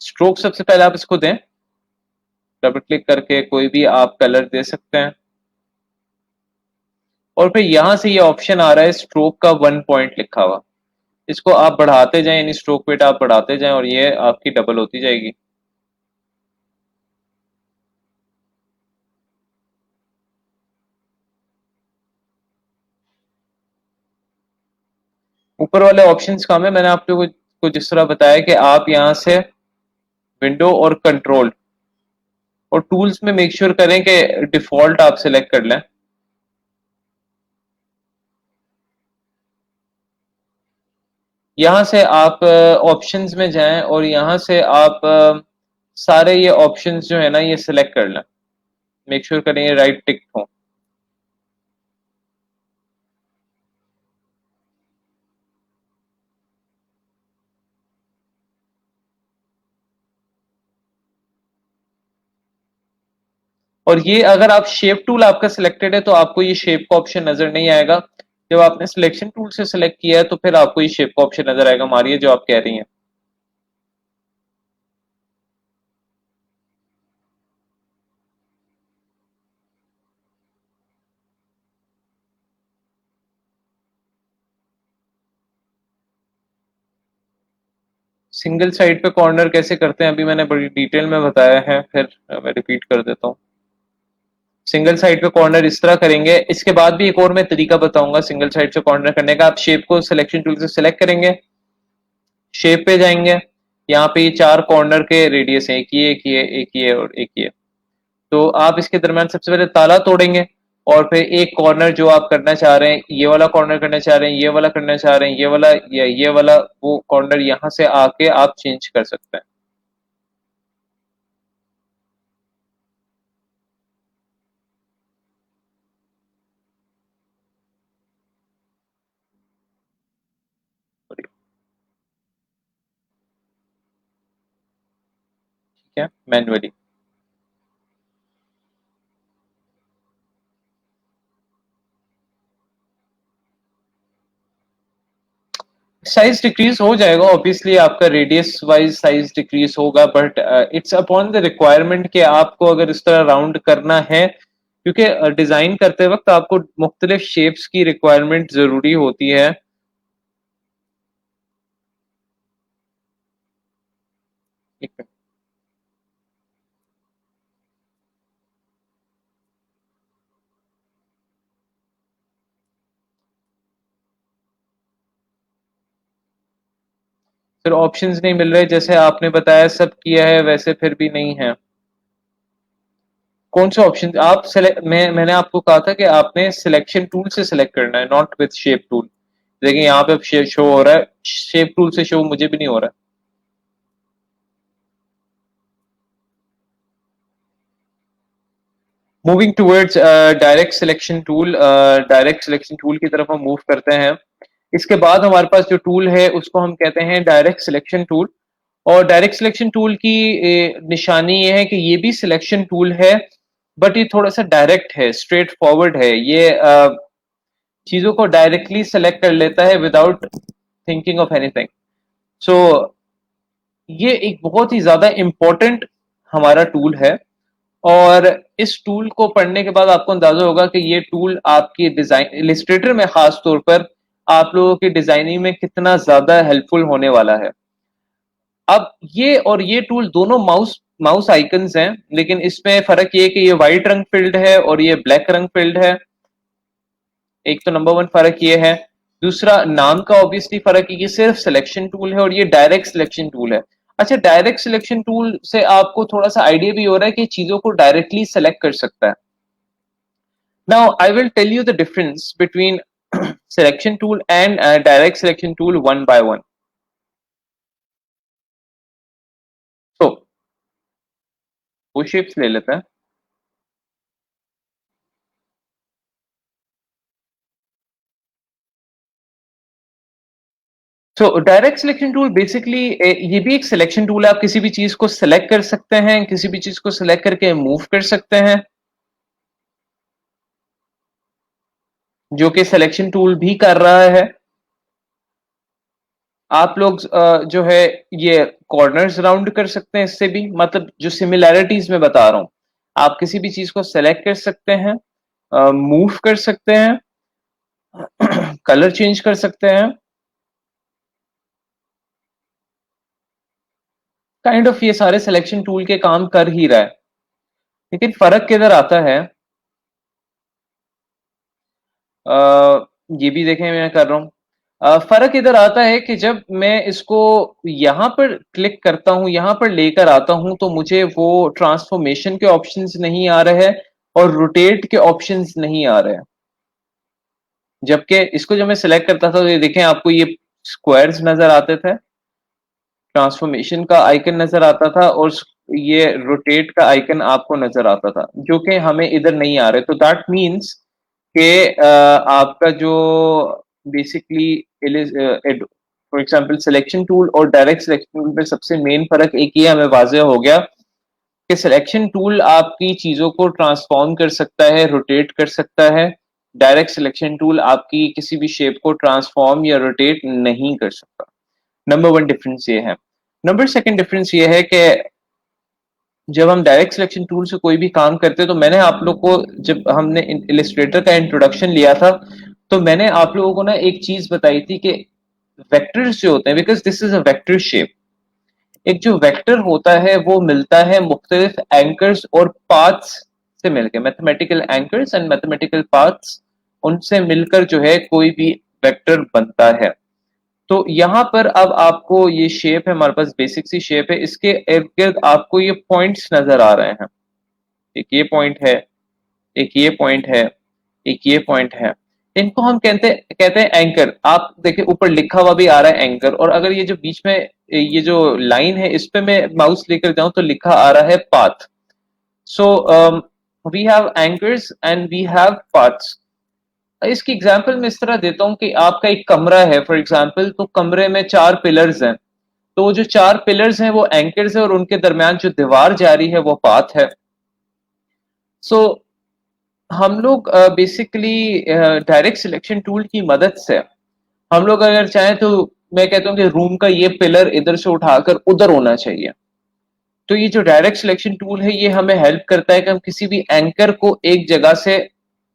स्ट्रोक सबसे पहले आप इसको दें, डबल क्लिक करके कोई भी आप कलर दे सकते हैं। और फिर यहां से ये ऑप्शन आ रहा है स्ट्रोक का 1 पॉइंट लिखा हुआ, इसको आप बढ़ाते जाएं, यानी स्ट्रोक वेट आप बढ़ाते जाएं और ये आपकी डबल होती जाएगी। ऊपर वाले ऑप्शंस काम है, मैंने आपको कुछ इस तरह बताया कि आप यहां से विंडो और कंट्रोल और टूल्स में मेक श्योर करें कि डिफॉल्ट आप सिलेक्ट कर लें। यहां से आप ऑप्शंस में जाएं और यहां से आप सारे ये ऑप्शंस जो है ना ये सिलेक्ट कर लें। मेक श्योर करें ये राइट टिक हो। और ये अगर आप शेप टूल आपका सिलेक्टेड है तो आपको ये शेप का ऑप्शन नजर नहीं आएगा। जब आपने सिलेक्शन टूल से सिलेक्ट किया है तो फिर आपको ये शेप का ऑप्शन नजर आएगा। मारिए जो आप कह रही हैं। सिंगल साइड पे कॉर्नर कैसे करते हैं अभी मैंने बड़ी डिटेल में बताया है, फिर मैं रिपीट कर देता हूँ। सिंगल साइड पे कॉर्नर इस तरह करेंगे। इसके बाद भी एक और मैं तरीका बताऊंगा सिंगल साइड से कॉर्नर करने का। आप शेप को सिलेक्शन टूल से सिलेक्ट करेंगे, शेप पे जाएंगे, यहाँ पे ये 4 कॉर्नर के रेडियस है, एक ये, एक ये, एक ये और एक ये। तो आप इसके दरम्यान सबसे पहले ताला तोड़ेंगे और फिर एक कॉर्नर जो आप करना चाह रहे हैं, ये वाला कॉर्नर करना चाह रहे हैं, ये वाला करना चाह रहे हैं, ये वाला या ये वाला, वो कॉर्नर यहाँ से आके आप चेंज कर सकते हैं। ठीक है, मैनुअली। साइज डिक्रीज हो जाएगा ऑब्वियसली, आपका रेडियस वाइज साइज डिक्रीज होगा, but it's upon the requirement कि आपको अगर इस तरह राउंड करना है, क्योंकि डिजाइन करते वक्त आपको मुख्तलिफ शेप्स की रिक्वायरमेंट जरूरी होती है। ठीक है, फिर ऑप्शंस नहीं मिल रहे, जैसे आपने बताया सब किया है वैसे फिर भी नहीं है। कौन से ऑप्शन आप सेलेक्ट, मैंने आपको कहा था कि आपने सिलेक्शन टूल से सिलेक्ट करना है, नॉट विथ शेप टूल। देखिए यहाँ पे शो हो रहा है, शेप टूल से शो मुझे भी नहीं हो रहा है। Moving towards direct selection tool, direct selection tool की तरफ हम मूव करते हैं। इसके बाद हमारे पास जो टूल है उसको हम कहते हैं डायरेक्ट सिलेक्शन टूल। और डायरेक्ट सिलेक्शन टूल की निशानी ये है कि ये भी सिलेक्शन टूल है, बट ये थोड़ा सा डायरेक्ट है, स्ट्रेट फॉरवर्ड है। ये चीजों को डायरेक्टली सेलेक्ट कर लेता है विदाउट थिंकिंग ऑफ एनीथिंग। सो ये एक बहुत ही ज्यादा इंपॉर्टेंट हमारा टूल है। और इस टूल को पढ़ने के बाद आपको अंदाजा होगा कि ये टूल आपकी डिजाइन इलिस्ट्रेटर में खास तौर पर आप लोगों की डिजाइनिंग में कितना ज्यादा हेल्पफुल होने वाला है। अब ये और ये टूल दोनों माउस माउस आइकन्स हैं, लेकिन इसमें फर्क ये है कि ये व्हाइट रंग फिल्ड है और ये ब्लैक रंग फिल्ड है। एक तो नंबर वन फर्क ये है। दूसरा, नाम का ऑब्वियसली फर्क है, ये सिर्फ सिलेक्शन टूल है और ये डायरेक्ट सिलेक्शन टूल है। अच्छा, डायरेक्ट सिलेक्शन टूल से आपको थोड़ा सा आइडिया भी हो रहा है कि चीजों को डायरेक्टली सेलेक्ट कर सकता है। Now I will tell you the difference between selection tool and direct selection tool one by one. तो वो शेप्स ले लेते हैं। So direct selection tool basically ये भी एक सिलेक्शन टूल है। आप किसी भी चीज को सिलेक्ट कर सकते हैं, किसी भी चीज को सिलेक्ट करके मूव कर सकते हैं, जो कि सिलेक्शन टूल भी कर रहा है। आप लोग जो है ये कॉर्नर्स राउंड कर सकते हैं इससे भी, मतलब जो सिमिलैरिटीज मैं बता रहा हूं, आप किसी भी चीज को सेलेक्ट कर सकते हैं, मूव कर सकते हैं, कलर चेंज कर सकते हैं। काइंड ऑफ ये सारे सिलेक्शन टूल के काम कर ही रहा है। लेकिन फर्क किधर आता है, ये भी देखें मैं कर रहा हूँ। फर्क इधर आता है कि जब मैं इसको यहां पर क्लिक करता हूं, यहां पर लेकर आता हूं, तो मुझे वो ट्रांसफॉर्मेशन के ऑप्शंस नहीं आ रहे हैं और रोटेट के ऑप्शंस नहीं आ रहे हैं। जबकि इसको जब मैं सिलेक्ट करता था तो ये देखें आपको ये स्क्वायर्स नजर आते थे, ट्रांसफॉर्मेशन का आइकन नजर आता था और ये रोटेट का आइकन आपको नजर आता था, जो कि हमें इधर नहीं आ रहे। तो दैट मीन्स कि आपका जो basically for example selection tool और डायरेक्ट सिलेक्शन टूल में सबसे मेन फर्क एक ही हमें वाजह हो गया कि सिलेक्शन टूल आपकी चीजों को ट्रांसफॉर्म कर सकता है, रोटेट कर सकता है। डायरेक्ट सिलेक्शन टूल आपकी किसी भी शेप को ट्रांसफॉर्म या रोटेट नहीं कर सकता। नंबर वन डिफरेंस ये है। नंबर सेकंड डिफरेंस ये है कि जब हम डायरेक्ट सिलेक्शन टूल से कोई भी काम करते हैं, तो मैंने आप लोग को, जब हमने इलिस्ट्रेटर का इंट्रोडक्शन लिया था, तो मैंने आप लोगों को ना एक चीज बताई थी कि वेक्टर्स जो होते हैं, because this is a vector shape, एक जो वेक्टर होता है वो मिलता है मुख्तलिफ एंकर्स और पाथ्स से मिलकर, mathematical anchors and mathematical paths, उनसे मिलकर जो है कोई भी वेक्टर बनता है। तो यहाँ पर अब आपको ये शेप है, हमारे पास बेसिक सी शेप है, इसके इर्द गिर्द आपको ये पॉइंट्स नजर आ रहे हैं। एक ये पॉइंट है, एक ये पॉइंट है, एक ये पॉइंट है। इनको हम कहते हैं एंकर। आप देखिए ऊपर लिखा हुआ भी आ रहा है एंकर, और अगर ये जो बीच में ये जो लाइन है इस पे मैं माउस लेकर जाऊं तो लिखा आ रहा है path. So we have anchors and we have paths. इसकी एग्जांपल मैं इस तरह देता हूं कि आपका एक कमरा है फॉर एग्जांपल, तो कमरे में चार पिलर्स हैं। तो जो चार पिलर्स हैं वो एंकर्स है और उनके दरमियान जो दीवार जा रही है वो पाथ है। सो हम लोग बेसिकली डायरेक्ट सिलेक्शन टूल की मदद से हम लोग अगर चाहें तो मैं कहता हूं कि रूम का ये पिलर इधर से उठाकर उधर होना चाहिए। तो ये जो डायरेक्ट सिलेक्शन टूल है ये हमें हेल्प करता है कि हम किसी भी एंकर को एक जगह से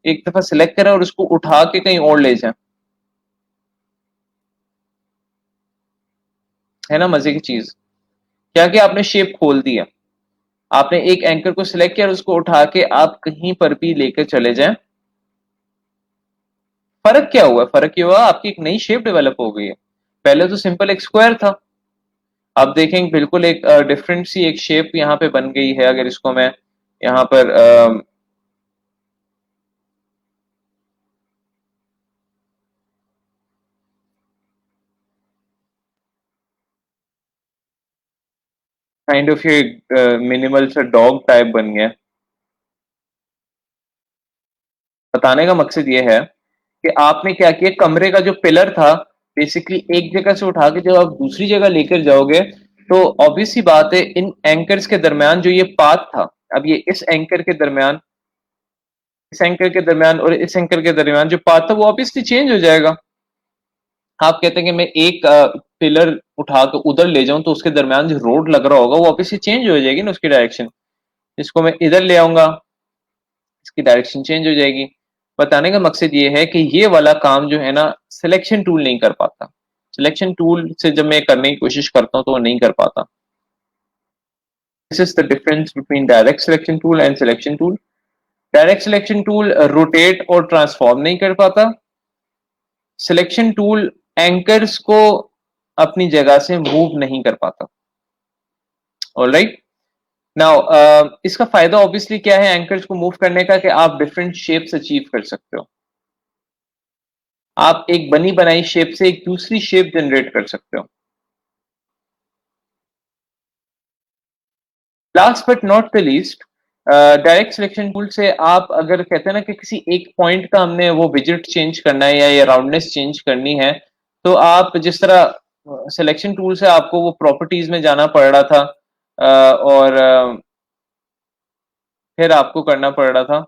एक दफा सिलेक्ट करें और उसको उठा के कहीं और ले जाएं। है ना मजे की चीज? क्या कि आपने शेप खोल दी है, आपने एक एंकर को सिलेक्ट किया और उसको उठा के आप कहीं पर भी लेकर चले जाएं। फर्क क्या हुआ? फर्क ये हुआ आपकी एक नई शेप डेवलप हो गई है। पहले तो सिंपल एक स्क्वायर था, आप देखेंगे बिल्कुल एक डिफरेंट सी एक शेप यहाँ पे बन गई है। अगर इसको मैं यहाँ पर काइंड ऑफ ये मिनिमल सा डॉग टाइप बन गया। बताने का मकसद ये है कि आपने क्या किया, कमरे का जो पिलर था बेसिकली एक जगह से उठा के जब आप दूसरी जगह लेकर जाओगे तो ऑब्वियस सी बात है इन एंकर्स के दरमियान जो ये पाथ था, अब ये इस एंकर के दरमियान, इस एंकर के दरमियान और इस एंकर के दरमियान जो पाथ था वो ऑब्वियसली चेंज हो जाएगा। आप कहते हैं कि मैं एक पिलर उठा के उधर ले जाऊं तो उसके दरमियान जो रोड लग रहा होगा वो ऑब्वियसली चेंज हो जाएगी ना उसकी डायरेक्शन। इसको मैं इधर ले आऊंगा, इसकी डायरेक्शन चेंज हो जाएगी। बताने का मकसद ये है कि ये वाला काम जो है ना सिलेक्शन टूल नहीं कर पाता। सिलेक्शन टूल से जब मैं करने की कोशिश करता हूं तो वो नहीं कर पाता। This is the difference between direct selection tool and selection tool. Direct selection tool rotate और ट्रांसफॉर्म नहीं कर पाता। सिलेक्शन टूल एंकर्स को अपनी जगह से मूव नहीं कर पाता। ऑलराइट, नाउ इसका फायदा ऑब्वियसली क्या है एंकर्स को मूव करने का, कि आप डिफरेंट शेप्स अचीव कर सकते हो। आप एक बनी बनाई शेप से एक दूसरी शेप जनरेट कर सकते हो। Last but not the least, direct selection tool से आप अगर कहते हैं ना कि किसी एक पॉइंट का हमने वो विजिट चेंज करना है या ये राउंडनेस चेंज करनी है, तो आप जिस तरह सिलेक्शन टूल से आपको वो प्रॉपर्टीज में जाना पड़ रहा था और फिर आपको करना पड़ रहा था।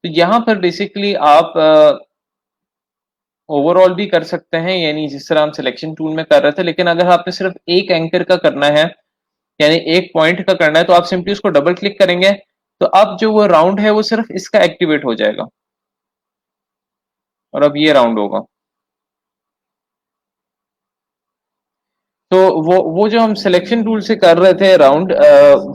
तो यहां पर बेसिकली आप ओवरऑल भी कर सकते हैं, यानी जिस तरह हम सिलेक्शन टूल में कर रहे थे, लेकिन अगर आपने सिर्फ एक एंकर का करना है यानी एक पॉइंट का करना है तो आप सिंपली उसको डबल क्लिक करेंगे तो अब जो वो राउंड है वो सिर्फ इसका एक्टिवेट हो जाएगा और अब ये राउंड होगा। तो वो जो हम सिलेक्शन टूल से कर रहे थे राउंड,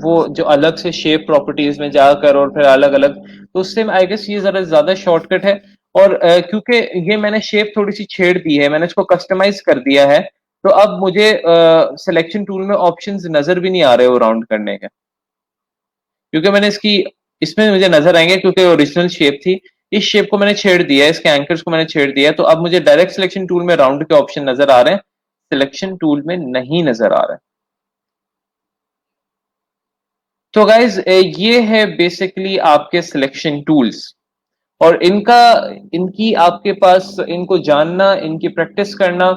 वो जो अलग से शेप प्रॉपर्टीज में जाकर और फिर अलग अलग, तो उससे आई गेस ये जरा ज्यादा शॉर्टकट है। और क्योंकि ये मैंने शेप थोड़ी सी छेड़ दी है, मैंने इसको कस्टमाइज कर दिया है, तो अब मुझे सिलेक्शन टूल में ऑप्शंस नजर भी नहीं आ रहे वो राउंड करने के, क्योंकि मैंने इसकी इसमें मुझे नजर आएंगे क्योंकि ओरिजिनल शेप थी। इस शेप को मैंने छेड़ दिया है, इसके एंकर्स को मैंने छेड़ दिया है, तो अब मुझे डायरेक्ट सिलेक्शन टूल में राउंड के ऑप्शन नजर आ रहे हैं, सिलेक्शन टूल में नहीं नजर आ रहा है। तो गाइज ये है बेसिकली आपके सिलेक्शन टूल्स, और इनकी आपके पास इनको जानना, इनकी प्रैक्टिस करना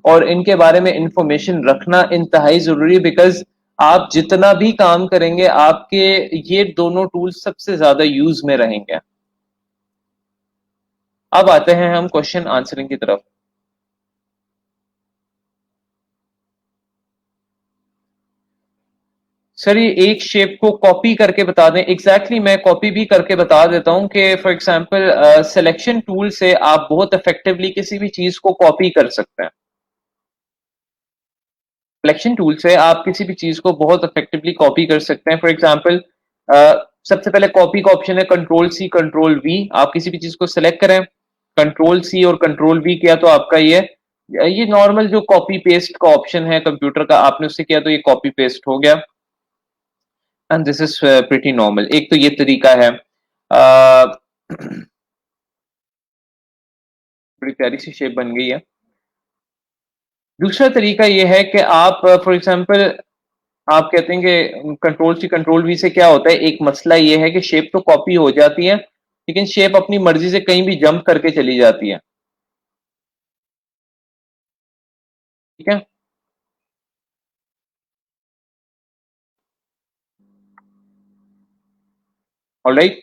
और इनके बारे में इंफॉर्मेशन रखना इंतहाई जरूरी है, बिकॉज आप जितना भी काम करेंगे आपके ये दोनों टूल्स सबसे ज्यादा यूज में रहेंगे। अब आते हैं हम क्वेश्चन आंसरिंग की तरफ। सर ये एक शेप को कॉपी करके बता दें, एग्जैक्टली मैं कॉपी भी करके बता देता हूं कि फॉर एग्जांपल सिलेक्शन टूल से आप बहुत इफेक्टिवली किसी भी चीज को कॉपी कर सकते हैं। सिलेक्शन टूल से आप किसी भी चीज को बहुत इफेक्टिवली कॉपी कर सकते हैं। फॉर एग्जांपल सबसे पहले कॉपी का ऑप्शन है कंट्रोल सी कंट्रोल वी। आप किसी भी चीज को सिलेक्ट करें, कंट्रोल सी और कंट्रोल वी किया तो आपका ये नॉर्मल जो कॉपी पेस्ट का ऑप्शन है कंप्यूटर का, आपने उससे किया तो ये कॉपी पेस्ट हो गया, and this is pretty normal. एक तो ये तरीका है, बड़ी प्यारी सी शेप बन गई है। दूसरा तरीका ये है कि आप फॉर एग्जांपल आप कहते हैं कि कंट्रोल सी कंट्रोल वी से क्या होता है, एक मसला ये है कि शेप तो कॉपी हो जाती है लेकिन शेप अपनी मर्जी से कहीं भी जंप करके चली जाती है। ठीक है, ऑलराइट।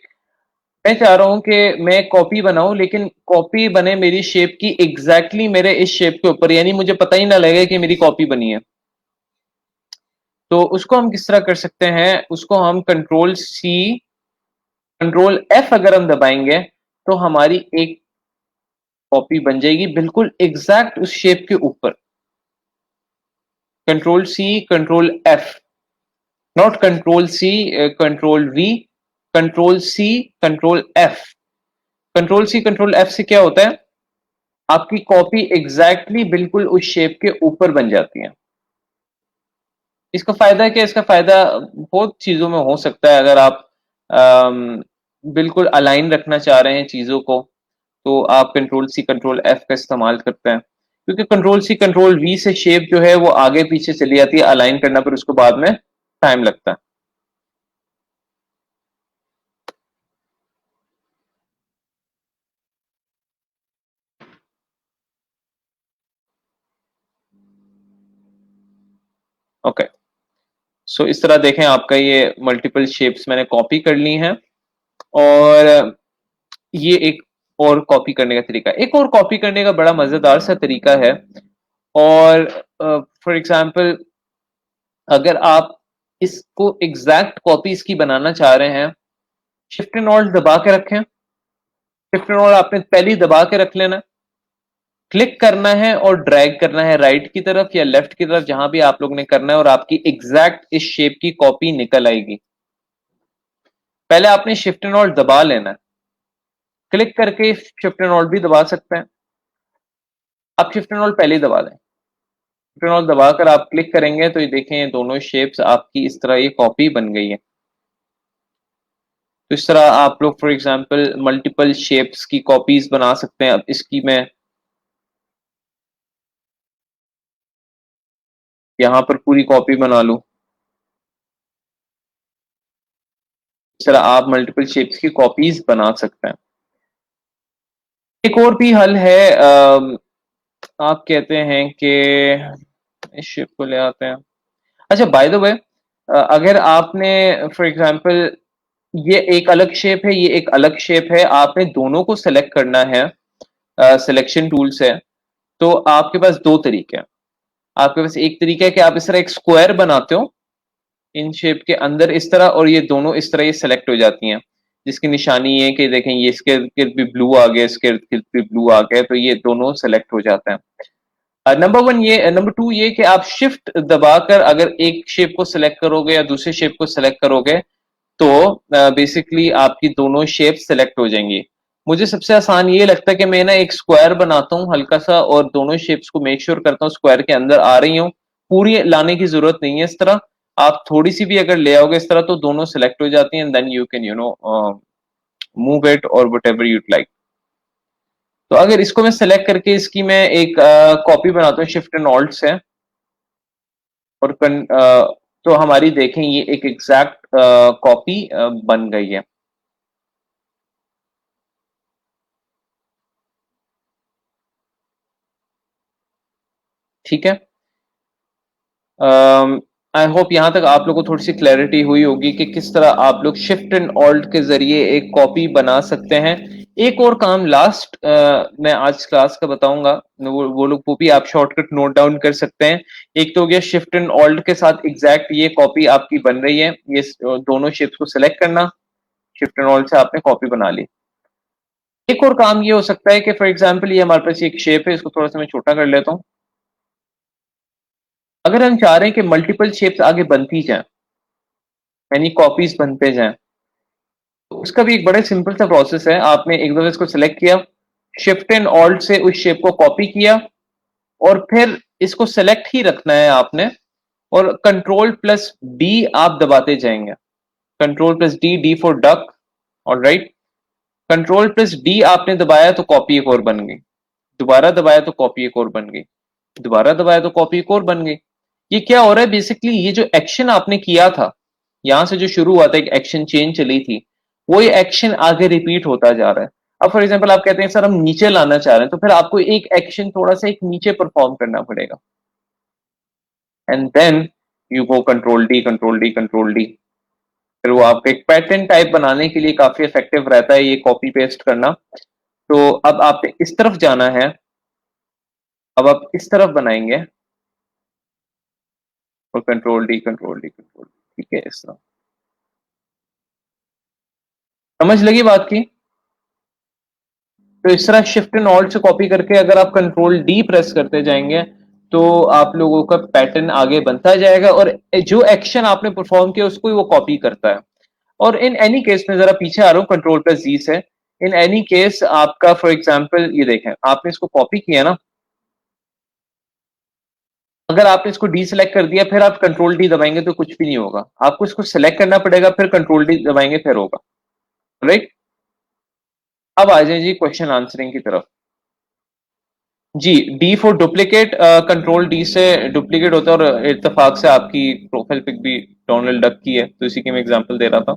मैं चाह रहा हूं कि मैं कॉपी बनाऊं लेकिन कॉपी बने मेरी शेप की एग्जैक्टली मेरे इस शेप के ऊपर, यानी मुझे पता ही ना लगे कि मेरी कॉपी बनी है। तो उसको हम किस तरह कर सकते हैं, उसको हम कंट्रोल सी कंट्रोल एफ अगर हम दबाएंगे तो हमारी एक कॉपी बन जाएगी बिल्कुल एग्जैक्ट उस शेप के ऊपर। Control C control F, not control C control V, control C control F. Control C control F से क्या होता है, आपकी कॉपी एग्जैक्टली बिल्कुल उस शेप के ऊपर बन जाती है। इसका फायदा क्या है, इसका फायदा बहुत चीजों में हो सकता है। अगर आप बिल्कुल अलाइन रखना चाह रहे हैं चीजों को तो आप कंट्रोल सी कंट्रोल एफ का इस्तेमाल करते हैं। क्योंकि कंट्रोल सी कंट्रोल वी से शेप जो है वो आगे पीछे चली जाती है, अलाइन करना पर उसको बाद में टाइम लगता है। ओके, सो इस तरह देखें आपका ये मल्टीपल शेप्स मैंने कॉपी कर ली हैं, और ये एक और कॉपी करने का तरीका, एक और कॉपी करने का बड़ा मजेदार सा तरीका है। और फॉर एग्जांपल अगर आप इसको एग्जैक्ट कॉपी इसकी बनाना चाह रहे हैं, शिफ्ट एंड ऑल्ट दबा के रखें। शिफ्ट एंड ऑल्ट आपने पहले ही दबा के रख लेना, क्लिक करना है और ड्रैग करना है राइट की तरफ या लेफ्ट की तरफ, जहां भी आप लोग ने करना है, और आपकी एग्जैक्ट इस शेप की कॉपी निकल आएगी। पहले आपने शिफ्ट एंड ऑल्ट दबा लेना है, क्लिक करके शिफ्ट एंड ऑल्ट भी दबा सकते हैं। आप शिफ्ट एंड ऑल्ट पहले ही दबा दें, शिफ्ट एंड ऑल्ट दबाकर आप क्लिक करेंगे तो ये देखें ये दोनों शेप्स आपकी इस तरह ये कॉपी बन गई है। तो इस तरह आप लोग फॉर एग्जांपल मल्टीपल शेप्स की कॉपीज बना सकते हैं। अब इसकी मैं यहां पर पूरी कॉपी बना लूं, इस तरह आप मल्टीपल शेप्स की कॉपीज बना सकते हैं। एक और भी हल है, आप कहते हैं कि इस शेप को ले आते हैं। अच्छा, बाय द वे, अगर आपने फॉर एग्जांपल ये एक अलग शेप है, ये एक अलग शेप है, आपने दोनों को सेलेक्ट करना है सिलेक्शन टूल से, तो आपके पास दो तरीके हैं। आपके पास एक तरीका है कि आप इस तरह एक स्क्वायर बनाते हो इन शेप के अंदर इस तरह, और ये दोनों इस तरह ये सेलेक्ट हो जाती हैं, जिसकी निशानी ये है कि देखें ये इसके इर्द भी ब्लू आ गया, इसके इर्द भी ब्लू आ गया, तो ये दोनों सेलेक्ट हो जाते हैं। नंबर वन ये, नंबर टू ये कि आप शिफ्ट दबाकर अगर एक शेप को सिलेक्ट करोगे या दूसरे शेप को सिलेक्ट करोगे तो बेसिकली आपकी दोनों शेप सिलेक्ट हो जाएंगी। मुझे सबसे आसान ये लगता है कि मैं ना एक स्क्वायर बनाता हूँ हल्का सा, और दोनों शेप्स को मेक श्योर करता हूँ स्क्वायर के अंदर आ रही हूँ। पूरी लाने की जरूरत नहीं है, इस तरह आप थोड़ी सी भी अगर ले आओगे इस तरह तो दोनों सिलेक्ट हो जाती हैं, then you can move it और वट एवर यूड लाइक। तो अगर इसको मैं सेलेक्ट करके इसकी मैं एक कॉपी बनाता हूँ शिफ्ट एंड ऑल्ट से, और तो हमारी देखें ये एक एग्जैक्ट कॉपी बन गई है। ठीक है, आई होप यहां तक आप लोगों को थोड़ी सी क्लैरिटी हुई होगी कि किस तरह आप लोग शिफ्ट एंड ऑल्ट के जरिए एक कॉपी बना सकते हैं। एक और काम लास्ट मैं आज क्लास का बताऊंगा, वो लोग वो भी आप शॉर्टकट नोट डाउन कर सकते हैं। एक तो हो गया शिफ्ट एंड ऑल्ट के साथ एग्जैक्ट ये कॉपी आपकी बन रही है, ये दोनों शेप्स को सिलेक्ट करना, शिफ्ट एंड ऑल्ट से आपने कॉपी बना ली। एक और काम ये हो सकता है कि फॉर एग्जाम्पल ये हमारे पास एक शेप है, इसको थोड़ा सा मैं छोटा कर लेता हूँ। अगर हम चाह रहे हैं कि मल्टीपल शेप्स आगे बनती जाए, यानी कॉपीज बनते जाएं, तो उसका भी एक बड़ा सिंपल सा प्रोसेस है। आपने एक दफे इसको सिलेक्ट किया, शिफ्ट एंड ऑल्ट से उस शेप को कॉपी किया, और फिर इसको सिलेक्ट ही रखना है आपने, और कंट्रोल प्लस डी आप दबाते जाएंगे। Control plus D, D for duck, और राइट, कंट्रोल प्लस डी आपने दबाया तो कॉपी एक और बन गई, दोबारा दबाया तो कॉपी एक और बन गई, दोबारा दबाया तो कॉपी एक और बन गई। ये क्या हो रहा है बेसिकली, ये जो एक्शन आपने किया था, यहां से जो शुरू हुआ था एक एक्शन चेन चली थी, वो ये एक्शन आगे रिपीट होता जा रहा है। अब फॉर एग्जांपल आप कहते हैं सर हम नीचे लाना चाह रहे हैं, तो फिर आपको एक एक्शन थोड़ा सा एक नीचे परफॉर्म करना पड़ेगा, and then you go control D, control D, control D. फिर वो आपका एक पैटर्न टाइप बनाने के लिए काफी इफेक्टिव रहता है ये कॉपी पेस्ट करना। तो अब आपने इस तरफ जाना है, अब आप इस तरफ बनाएंगे, और control D, control D, control D, ठीक है, इस तरह। समझ लगी बात की? तो इस तरह शिफ्ट एंड ऑल्ट से कॉपी करके अगर आप कंट्रोल डी प्रेस करते जाएंगे तो आप लोगों का पैटर्न आगे बनता जाएगा, और जो एक्शन आपने परफॉर्म किया उसको ही वो कॉपी करता है। और इन एनी केस में जरा पीछे आ रहा हूँ कंट्रोल प्लस जी से, इन एनी केस आपका फॉर एग्जांपल ये देखें आपने इसको कॉपी किया ना, अगर आपने इसको डी सेलेक्ट कर दिया फिर आप कंट्रोल डी दबाएंगे तो कुछ भी नहीं होगा, आपको इसको सेलेक्ट करना पड़ेगा फिर कंट्रोल डी दबाएंगे फिर होगा, राइट। अब आ जाए जी क्वेश्चन आंसरिंग की तरफ। जी, D for duplicate, control D से डुप्लीकेट होता है और इत्तेफाक से आपकी प्रोफाइल पिक भी डोनाल्ड डक की है, तो इसी की मैं एग्जांपल दे रहा था।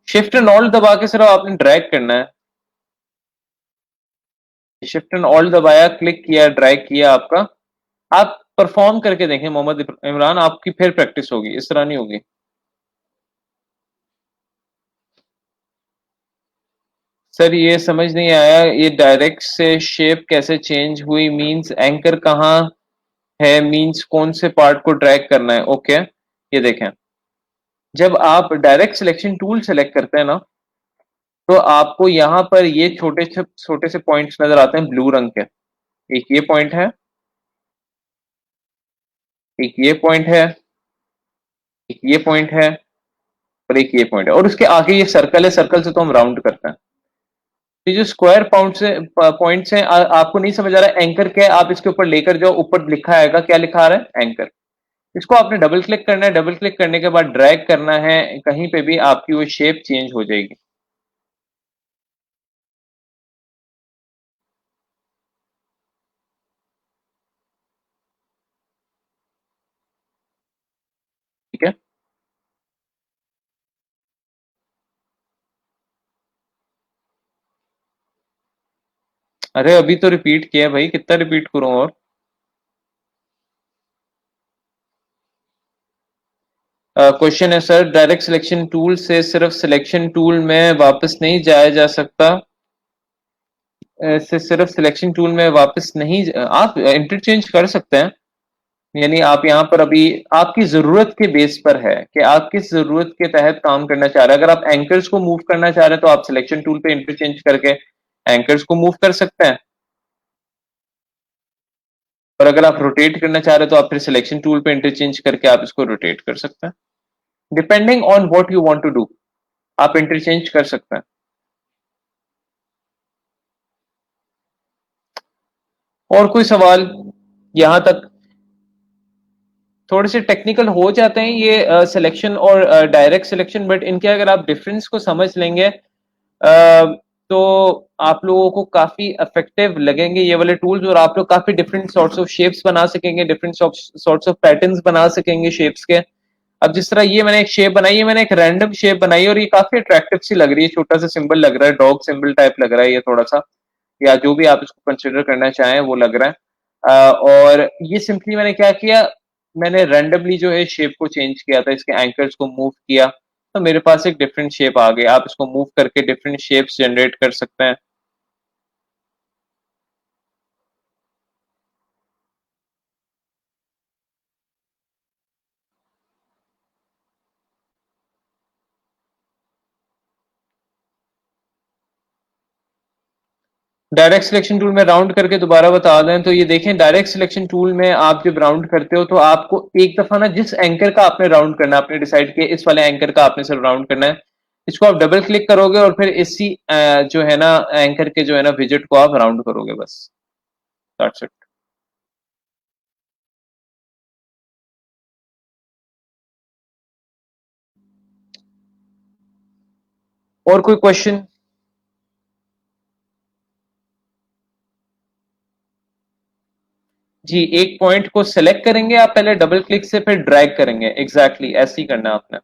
शिफ्ट एंड ऑल्ट दबा के सिर्फ आपने ड्रैग करना है। शिफ्ट एंड ऑल्ट दबाया, क्लिक किया, ड्रैग किया आपका। आप परफॉर्म करके देखें मोहम्मद इमरान, आपकी फिर प्रैक्टिस होगी, इस तरह नहीं होगी। सर ये समझ नहीं आया, ये डायरेक्ट से शेप कैसे चेंज हुई, मींस एंकर कहाँ है, मींस कौन से पार्ट को ड्रैग करना है। ओके, ये देखें, जब आप डायरेक्ट सिलेक्शन टूल सेलेक्ट करते हैं ना, तो आपको यहां पर ये छोटे से पॉइंट्स नजर आते हैं ब्लू रंग के। एक ये पॉइंट है, एक ये पॉइंट है, एक ये पॉइंट है, और एक ये पॉइंट है, और उसके आगे ये सर्कल है, सर्कल से तो हम राउंड करते हैं। ये जो स्क्वायर पॉइंट्स हैं, आपको नहीं समझ आ रहा है एंकर क्या है, आप इसके ऊपर लेकर जाओ, ऊपर लिखा आएगा, क्या लिखा आ रहा है, एंकर। इसको आपने डबल क्लिक करना है, डबल क्लिक करने के बाद ड्रैग करना है, कहीं पे भी आपकी वो शेप चेंज हो जाएगी। ठीक है। अरे अभी तो रिपीट किया है भाई, कितना रिपीट करूं और। क्वेश्चन है सर, डायरेक्ट सिलेक्शन टूल से सिर्फ सिलेक्शन टूल में वापस नहीं जाया जा सकता, से सिर्फ सिलेक्शन टूल में वापस नहीं, आप इंटरचेंज कर सकते हैं। यानी आप यहाँ पर अभी आपकी जरूरत के बेस पर है कि आप किस जरूरत के तहत काम करना चाह रहे हैं। अगर आप एंकर्स को मूव करना चाह रहे हैं तो आप सिलेक्शन टूल पे इंटरचेंज करके एंकर्स को मूव कर सकते हैं, और अगर आप रोटेट करना चाह रहे हैं तो आप फिर सिलेक्शन टूल पे इंटरचेंज करके आप इसको रोटेट कर सकते हैं। Depending on what you want to do, आप इंटरचेंज कर सकते हैं। और कोई सवाल यहां तक? थोड़े से टेक्निकल हो जाते हैं ये सिलेक्शन और डायरेक्ट सिलेक्शन, बट इनके अगर आप डिफरेंस को समझ लेंगे तो आप लोगों को काफी इफेक्टिव लगेंगे ये वाले टूल्स, और आप लोग काफी डिफरेंट सॉर्ट्स ऑफ शेप्स बना सकेंगे, डिफरेंट सॉर्ट्स ऑफ पैटर्न्स बना सकेंगे शेप्स के। अब जिस तरह ये मैंने एक शेप बनाई है, मैंने एक रैंडम शेप बनाई है और ये काफी अट्रैक्टिव सी लग रही है, छोटा सा सिंबल लग रहा है, डॉग सिंबल टाइप लग रहा है ये थोड़ा सा, या जो भी आप इसको कंसिडर करना चाहें वो लग रहा है। और ये सिंपली मैंने क्या किया, मैंने रैंडमली जो है शेप को चेंज किया था, इसके एंकर्स को मूव किया, तो मेरे पास एक डिफरेंट शेप आ गया। आप इसको मूव करके डिफरेंट शेप्स जनरेट कर सकते हैं। डायरेक्ट सिलेक्शन टूल में राउंड करके दोबारा बता दें तो ये देखें, डायरेक्ट सिलेक्शन टूल में आप जब राउंड करते हो तो आपको एक दफा ना जिस एंकर का आपने राउंड करना है, आपने डिसाइड किया इस वाले एंकर का आपने सिर्फ राउंड करना है, इसको आप डबल क्लिक करोगे और फिर इसी जो है ना एंकर के जो है ना विजिट को आप राउंड करोगे, बस, दैट्स इट। और कोई क्वेश्चन? जी, एक पॉइंट को सिलेक्ट करेंगे आप पहले डबल क्लिक से, फिर ड्रैग करेंगे, एग्जैक्टली ऐसे ही करना है आपने।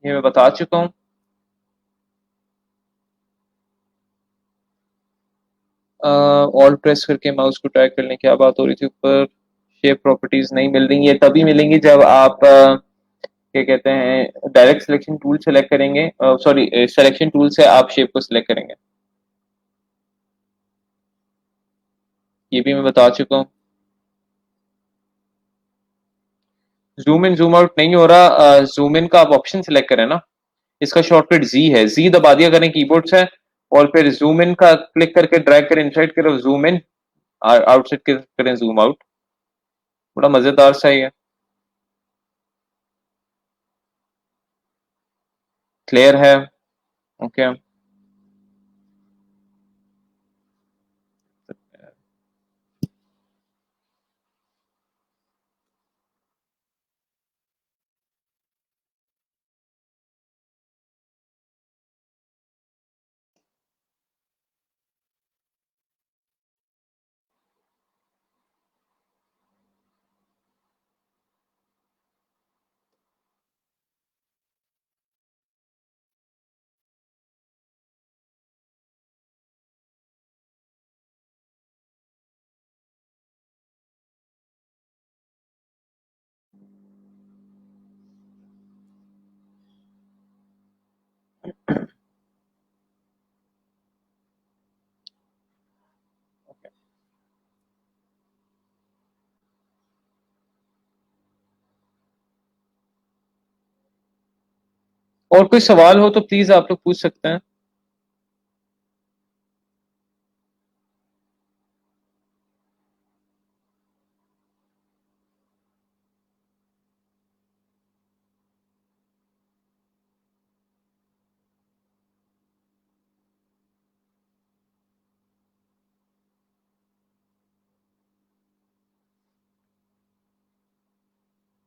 ये मैं बता चुका हूँ। ऑल प्रेस करके माउस को ड्रैग कर लें, क्या बात हो रही थी ऊपर, शेप प्रॉपर्टीज नहीं मिल रही, ये तभी मिलेंगी जब आप क्या कहते हैं डायरेक्ट सिलेक्शन टूल सेलेक्ट करेंगे, सॉरी सिलेक्शन टूल से आप शेप को सिलेक्ट करेंगे। ये भी मैं बता चुका हूँ। जूम इन जूम आउट नहीं हो रहा, जूम इन का आप ऑप्शन सिलेक्ट करें ना, इसका शॉर्टकट जी है, जी दबा दिया करें कीबोर्ड से, और फिर जूम इन का क्लिक करके ड्रैग करें इनसाइड की तरफ जूम इन, आउटसाइड करें जूम आउट। बड़ा मजेदार सा ही है। क्लियर है? ओके। और कोई सवाल हो तो प्लीज आप लोग पूछ सकते हैं।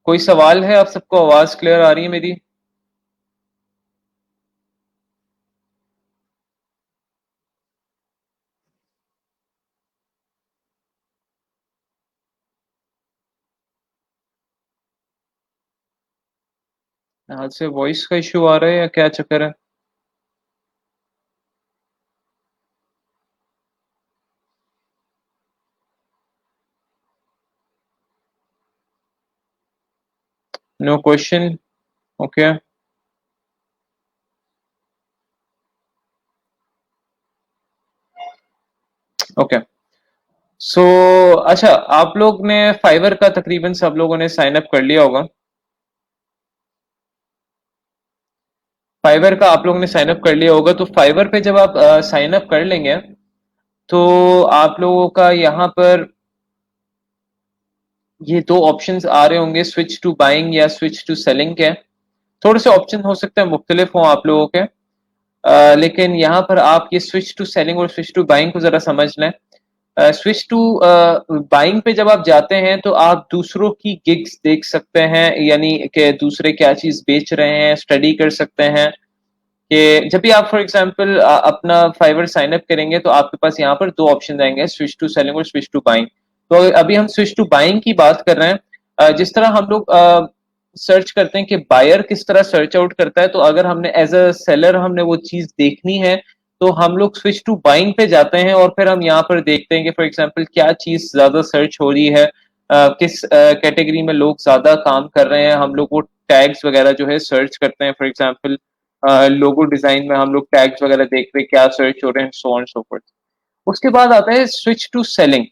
कोई सवाल है? आप सबको आवाज क्लियर आ रही है मेरी? यहाँ से वॉइस का इशू आ रहा है या क्या चक्कर है? No question. Okay. Okay. So अच्छा, आप लोग ने फाइवर का तकरीबन सब लोगों ने साइन अप कर लिया होगा। फाइवर का आप लोगों ने साइन अप कर लिया होगा, तो फाइवर पे जब आप साइन अप कर लेंगे तो आप लोगों का यहाँ पर ये दो ऑप्शंस आ रहे होंगे, स्विच टू बाइंग या स्विच टू सेलिंग के। थोड़े से ऑप्शन हो सकते हैं मुख्तलिफ हों आप लोगों के, लेकिन यहाँ पर आप ये स्विच टू सेलिंग और स्विच टू बाइंग को जरा समझ लें। स्विच टू बाइंग पे जब आप जाते हैं तो आप दूसरों की गिग्स देख सकते हैं, यानी कि दूसरे क्या चीज बेच रहे हैं, स्टडी कर सकते हैं। कि जब भी आप फॉर एग्जांपल अपना फाइवर साइन अप करेंगे तो आपके पास यहाँ पर दो ऑप्शन आएंगे, स्विच टू सेलिंग और स्विच टू बाइंग। तो अभी हम स्विच टू बाइंग की बात कर रहे हैं। जिस तरह हम लोग सर्च करते हैं कि बायर किस तरह सर्च आउट करता है, तो अगर हमने एज अ सेलर हमने वो चीज देखनी है तो हम लोग स्विच टू बाइंग पे जाते हैं और फिर हम यहाँ पर देखते हैं कि फॉर एग्जांपल क्या चीज ज्यादा सर्च हो रही है, किस कैटेगरी में लोग ज्यादा काम कर रहे हैं। हम लोग वो टैग्स वगैरह जो है सर्च करते हैं। फॉर एग्जांपल लोगो डिजाइन में हम लोग टैग्स वगैरह देख रहे हैं क्या सर्च हो रहे हैं, सो ऑन सो फोर्थ। उसके बाद आता है switch to selling.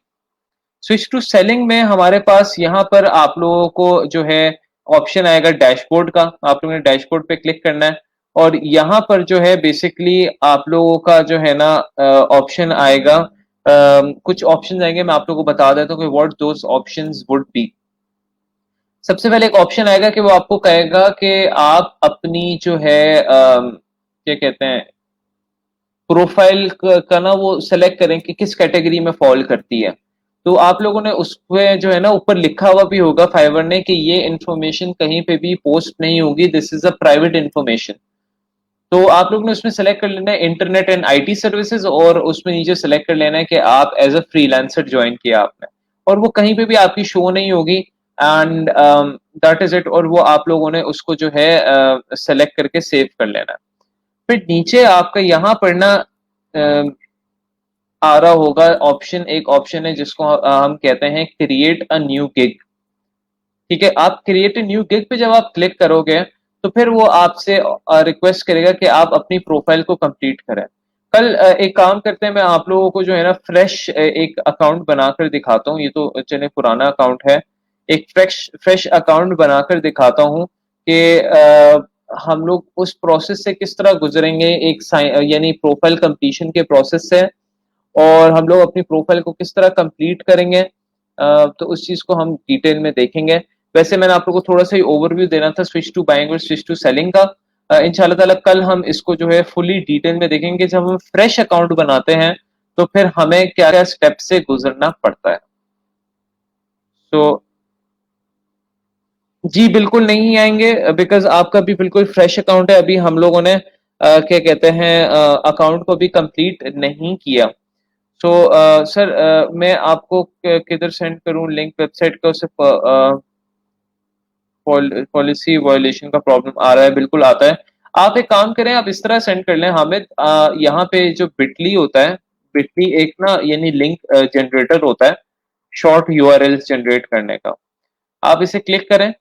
Switch to selling में हमारे पास यहाँ पर आप लोगों को जो है ऑप्शन आएगा डैशबोर्ड का। आप लोगों ने डैशबोर्ड पे क्लिक करना है और यहाँ पर जो है बेसिकली आप लोगों का जो है ना ऑप्शन आएगा, कुछ ऑप्शन आएंगे, मैं आप लोगों को बता देता हूँ कि what those options would be. सबसे पहले एक ऑप्शन आएगा कि वो आपको कहेगा कि आप अपनी जो है क्या कहते हैं, प्रोफाइल का ना वो सेलेक्ट करें कि किस कैटेगरी में फॉल करती है। तो आप लोगों ने उसमें जो है ना ऊपर लिखा हुआ भी होगा फाइवर ने कि ये इंफॉर्मेशन कहीं पे भी पोस्ट नहीं होगी, this is a private information. तो आप लोग ने उसमें सेलेक्ट कर लेना है इंटरनेट एंड आईटी सर्विसेज, और उसमें नीचे सेलेक्ट कर लेना है कि आप एज अ फ्रीलांसर ज्वाइन किया आपने, और वो कहीं पे भी आपकी शो नहीं होगी। And that is it. और वो आप लोगों ने उसको जो है सेलेक्ट करके सेव कर लेना है। फिर नीचे आपका यहाँ पर ना आ रहा होगा ऑप्शन, एक ऑप्शन है जिसको हम कहते हैं क्रिएट अ न्यू गिग। ठीक है, आप क्रिएट अ न्यू गिग पे जब आप क्लिक करोगे तो फिर वो आपसे रिक्वेस्ट करेगा कि आप अपनी प्रोफाइल को कंप्लीट करें। कल एक काम करते हैं, मैं आप लोगों को जो है ना फ्रेश एक अकाउंट बनाकर दिखाता हूँ। ये तो चले पुराना अकाउंट है, एक फ्रेश फ्रेश अकाउंट बनाकर दिखाता हूँ कि हम लोग उस प्रोसेस से किस तरह गुजरेंगे, एक यानी प्रोफाइल कंप्लीशन के प्रोसेस से, और हम लोग अपनी प्रोफाइल को किस तरह कंप्लीट करेंगे। तो उस चीज को हम डिटेल में देखेंगे। वैसे मैंने आप लोगों को थोड़ा सा ही ओवरव्यू देना था स्विच टू बाइंग और स्विच टू सेलिंग का। इंशाल्लाह ताला कल हम इसको जो है फुली डिटेल में देखेंगे। जब हम फ्रेश अकाउंट बनाते हैं तो फिर हमें क्या क्या स्टेप से गुजरना पड़ता है। तो जी बिल्कुल नहीं आएंगे, बिकॉज आपका भी बिल्कुल फ्रेश अकाउंट है। अभी हम लोगों ने क्या कहते हैं अकाउंट को भी कंप्लीट नहीं किया। सो सर, मैं आपको किधर सेंड करूं लिंक वेबसाइट का? उसे पॉलिसी वायलेशन का प्रॉब्लम आ रहा है, बिल्कुल आता है। आप एक काम करें, आप इस तरह सेंड कर लें हामिद, यहाँ पे जो बिटली होता है, बिटली एक ना यानी लिंक जनरेटर होता है शॉर्ट यूआरएल जनरेट करने का। आप इसे क्लिक करें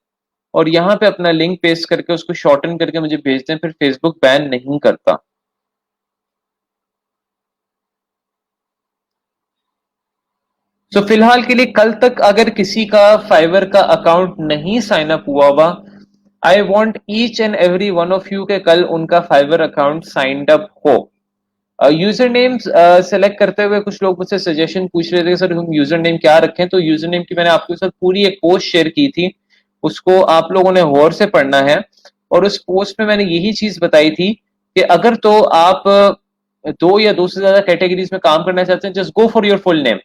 और यहाँ पे अपना लिंक पेस्ट करके उसको शॉर्टन करके मुझे भेज दें, फिर फेसबुक बैन नहीं करता। तो फिलहाल के लिए कल तक अगर किसी का फाइवर का अकाउंट नहीं साइन अप हुआ हुआ, I want each and every one of you के कल उनका फाइवर अकाउंट साइंड अप हो। यूजर नेम सेलेक्ट करते हुए कुछ लोग मुझसे सजेशन पूछ रहे थे सर हम यूजर नेम क्या रखें, तो यूजर नेम की मैंने आपके साथ पूरी एक पोस्ट शेयर की थी, उसको आप लोगों ने गौर से पढ़ना है। और उस पोस्ट में मैंने यही चीज बताई थी कि अगर तो आप दो या दो से ज्यादा कैटेगरीज में काम करना चाहते हैं, just go for your full name,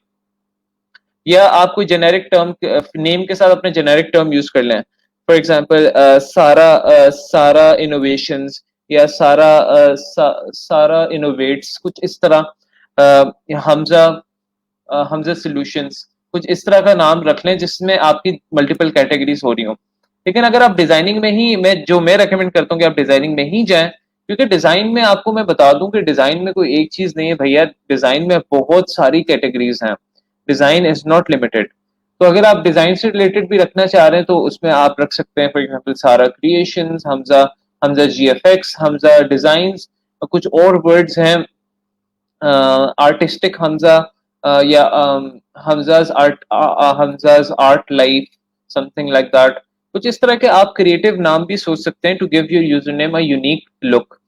या आप कोई जेनेरिक टर्म नेम के साथ अपने जेनेरिक टर्म यूज कर लें। फॉर एग्जांपल सारा इनोवेशंस, या सारा इनोवेट्स, कुछ इस तरह, हमजा हमजा सॉल्यूशंस, कुछ इस तरह का नाम रख लें जिसमें आपकी मल्टीपल कैटेगरीज हो रही हो। लेकिन अगर आप डिजाइनिंग में ही, मैं रेकमेंड करता हूँ कि आप डिजाइनिंग में ही जाएं, क्योंकि डिजाइन में आपको मैं बता दूं कि डिजाइन में कोई एक चीज नहीं है भैया, डिजाइन में बहुत सारी कैटेगरीज हैं, डिजाइन इज नॉट लिमिटेड। तो अगर आप डिजाइन से रिलेटेड भी रखना चाह रहे हैं तो उसमें आप रख सकते हैं फॉर एग्जांपल सारा creations, Hamza Hamza GFX, Hamza designs, कुछ और वर्ड्स हैं, आर्टिस्टिक हमजा, या Hamza's art life, something like that. कुछ इस तरह के आप क्रिएटिव नाम भी सोच सकते हैं to give your user name a unique look.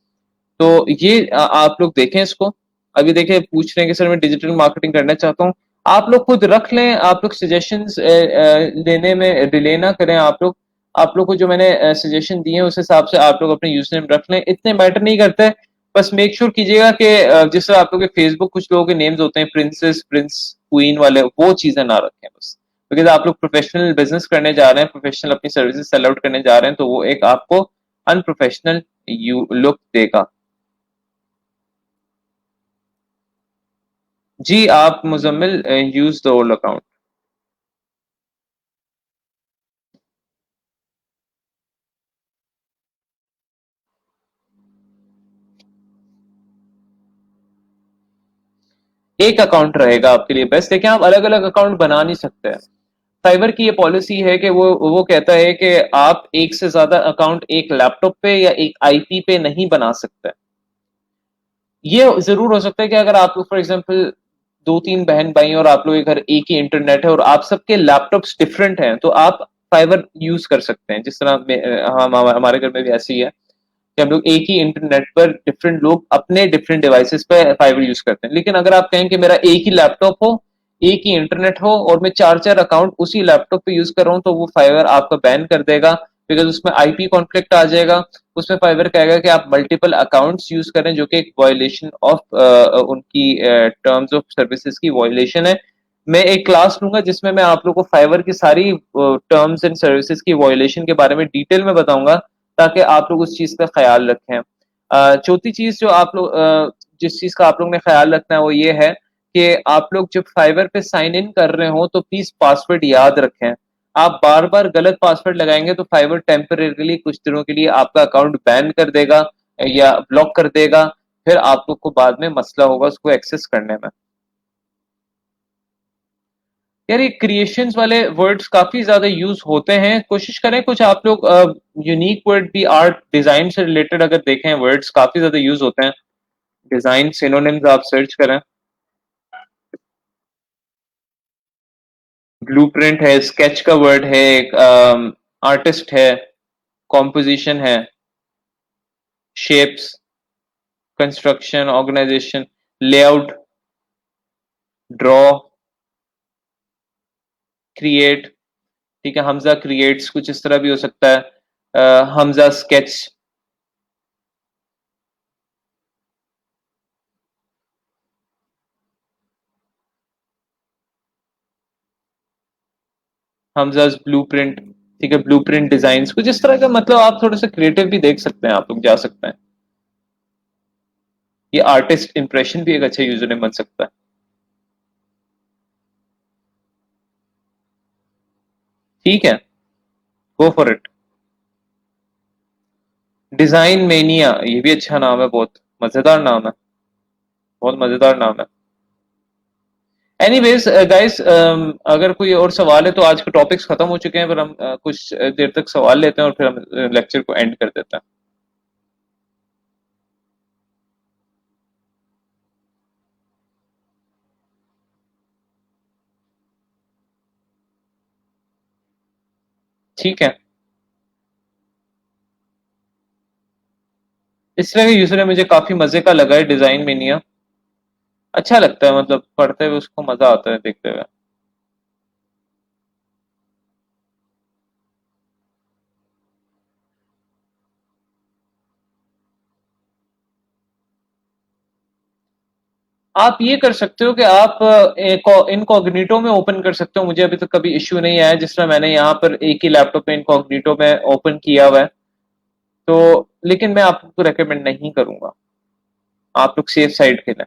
तो ये आप लोग देखें इसको। अभी देखें पूछ रहे हैं कि सर मैं डिजिटल मार्केटिंग करना चाहता हूँ, आप लोग खुद रख लें, आप लोग सजेशंस लेने में डिले ना करें। आप लोग को जो मैंने सजेशन दिए हैं उस हिसाब से आप लोग अपने यूजर नेम रख लें, इतने मैटर नहीं करते। बस मेक श्योर कीजिएगा कि जिस तरह आप लोग के फेसबुक कुछ लोगों के नेम्स होते हैं प्रिंसेस, प्रिंस, क्वीन वाले, वो चीजें ना रखें बस। बिकॉज आप लोग प्रोफेशनल बिजनेस करने जा रहे हैं, प्रोफेशनल अपनी सर्विसेज सेल आउट करने जा रहे हैं, तो वो एक आपको अनप्रोफेशनल लुक देगा। जी आप Muzammil use the old account. एक अकाउंट रहेगा आपके लिए बेस्ट, लेकिन आप अलग अलग अकाउंट बना नहीं सकते। फाइवर की ये पॉलिसी है कि वो कहता है कि आप एक से ज्यादा अकाउंट एक लैपटॉप पे या एक आईपी पे नहीं बना सकते। ये जरूर हो सकता है कि अगर आप लोग फॉर एग्जांपल दो तीन बहन भाई और आप लोग के घर एक ही इंटरनेट है और आप सबके लैपटॉप्स डिफरेंट हैं, तो आप फाइवर यूज कर सकते हैं। जिस तरह हमारे घर में भी ऐसी है कि हम लोग एक ही इंटरनेट पर डिफरेंट लोग अपने डिफरेंट डिवाइसेस पे फाइबर यूज करते हैं। लेकिन अगर आप कहें कि मेरा एक ही लैपटॉप हो, एक ही इंटरनेट हो और मैं चार चार अकाउंट उसी लैपटॉप पे यूज कर रहा हूं, तो वो फाइबर आपका बैन कर देगा, बिकॉज उसमें आईपी कॉन्फ्लिक्ट आ जाएगा। उसमें फाइबर कहेगा कि आप मल्टीपल अकाउंट्स यूज करें, जो कि एक वायलेशन ऑफ उनकी टर्म्स ऑफ सर्विसेज की वायलेशन है। मैं एक क्लास लूंगा जिसमें मैं आप लोगों को फाइबर की सारी टर्म्स एंड सर्विसेज की वायलेशन के बारे में डिटेल में बताऊंगा, ताकि आप लोग उस चीज का ख्याल रखें। चौथी चीज जो आप लोग जिस चीज का आप लोग ने ख्याल रखना है वो ये है कि आप लोग जब फाइवर पे साइन इन कर रहे हो तो प्लीज पासवर्ड याद रखें। आप बार बार गलत पासवर्ड लगाएंगे तो फाइवर टेम्परेली कुछ दिनों के लिए आपका अकाउंट बैन कर देगा या ब्लॉक कर देगा, फिर आप लोग को बाद में मसला होगा उसको एक्सेस करने में। यार ये क्रिएशंस वाले वर्ड्स काफी ज्यादा यूज होते हैं, कोशिश करें कुछ आप लोग यूनिक वर्ड भी, आर्ट डिजाइन से रिलेटेड अगर देखें वर्ड्स काफी ज्यादा यूज होते हैं। डिजाइन सिनोनिम्स आप सर्च करें, ब्लूप्रिंट है, स्केच का वर्ड है, एक आर्टिस्ट है, कॉम्पोजिशन है, shapes, construction, organisation, layout, draw, create. ठीक है, हमजा क्रिएट्स कुछ इस तरह भी हो सकता है, हमजा स्केच, हमजाज ब्लूप्रिंट। ठीक है, ब्लूप्रिंट डिजाइन्स, कुछ इस तरह का, मतलब आप थोड़ा सा क्रिएटिव भी देख सकते हैं, आप लोग जा सकते हैं। ये आर्टिस्ट इंप्रेशन भी एक अच्छा यूजर नेम बन सकता है। ठीक है, go for it. Design mania, ये भी अच्छा नाम है, बहुत मजेदार नाम है, बहुत मजेदार नाम है। एनीवेज गाइस, अगर कोई और सवाल है तो आज के टॉपिक्स खत्म हो चुके हैं, पर हम कुछ देर तक सवाल लेते हैं और फिर हम लेक्चर को एंड कर देते हैं। ठीक है। इस तरह का यूजर है मुझे काफी मजे का लगा है डिजाइन में नहीं, अच्छा लगता है, मतलब पढ़ते हुए उसको मजा आता है देखते हुए। आप ये कर सकते हो कि आप इनकॉग्निटो में ओपन कर सकते हो, मुझे अभी तक कभी इश्यू नहीं आया, जिस तरह मैंने यहाँ पर एक ही लैपटॉप में इनकॉग्निटो में ओपन किया हुआ है। तो लेकिन मैं आपको रेकमेंड नहीं करूंगा, आप लोग सेफ साइड खेलें।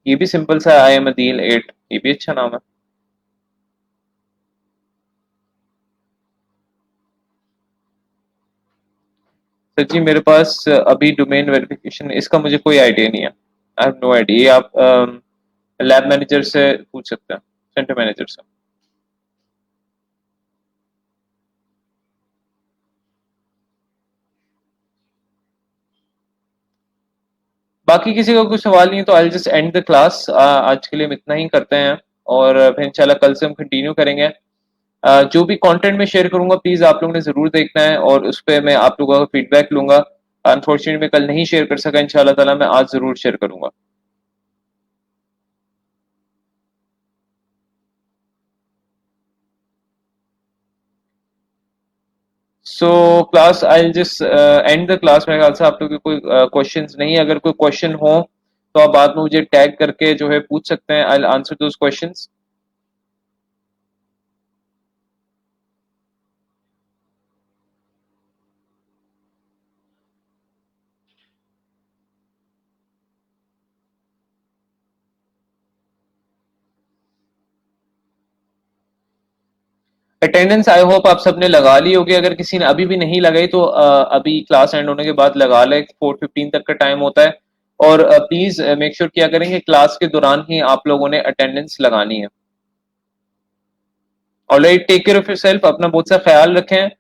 ये भी सिंपल सा आई एम अदील 8, ये भी अच्छा नाम है। सर जी मेरे पास अभी डोमेन वेरिफिकेशन इसका मुझे कोई आइडिया नहीं है, आई हैव नो आइडिया। आप लैब मैनेजर से पूछ सकते हैं, सेंटर मैनेजर से। बाकी किसी का कोई सवाल नहीं है तो I just and the class, आज के लिए हम इतना ही करते हैं, और फिर इंशाल्लाह कल से हम कंटिन्यू करेंगे। जो भी कंटेंट मैं शेयर करूंगा प्लीज आप लोगों ने जरूर देखना है, और उस पर मैं आप लोगों का फीडबैक लूंगा। अनफॉर्चुनेटली मैं कल नहीं शेयर कर सका, इंशाल्लाह ताला मैं आज जरूर शेयर करूंगा। So class I just and the class. मेरे ख्याल से आप लोग के कोई क्वेश्चंस नहीं है, अगर कोई क्वेश्चन हो तो आप बाद में मुझे टैग करके जो है पूछ सकते हैं, I answer those questions. Attendance I hope आप सबने लगा ली होगी, अगर किसी ने अभी भी नहीं लगाई तो अभी क्लास एंड होने के बाद लगा ले, 4:15 तक का टाइम होता है। और प्लीज मेक श्योर किया करेंगे क्लास के दौरान ही आप लोगों ने अटेंडेंस लगानी है। Alright, take care of yourself, अपना बहुत सा ख्याल रखें,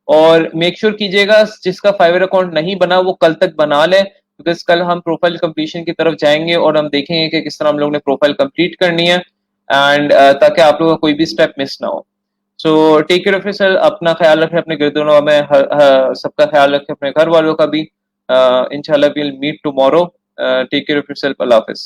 और मेक श्योर कीजिएगा जिसका फाइवर अकाउंट नहीं बना वो कल तक बना ले, बिकॉज कल हम प्रोफाइल कंप्लीशन की तरफ जाएंगे और हम देखेंगे कि किस तरह हम लोग ने प्रोफाइल कंप्लीट करनी है, एंड ताकि आप लोगों का कोई भी स्टेप मिस ना हो। So take care of yourself, अपना ख्याल रखें, अपने गिरदोनवा में सबका ख्याल रखें, अपने घर वालों का भी। इंशाल्लाह will meet tomorrow. Take care of yourself, अल्लाह हाफिज।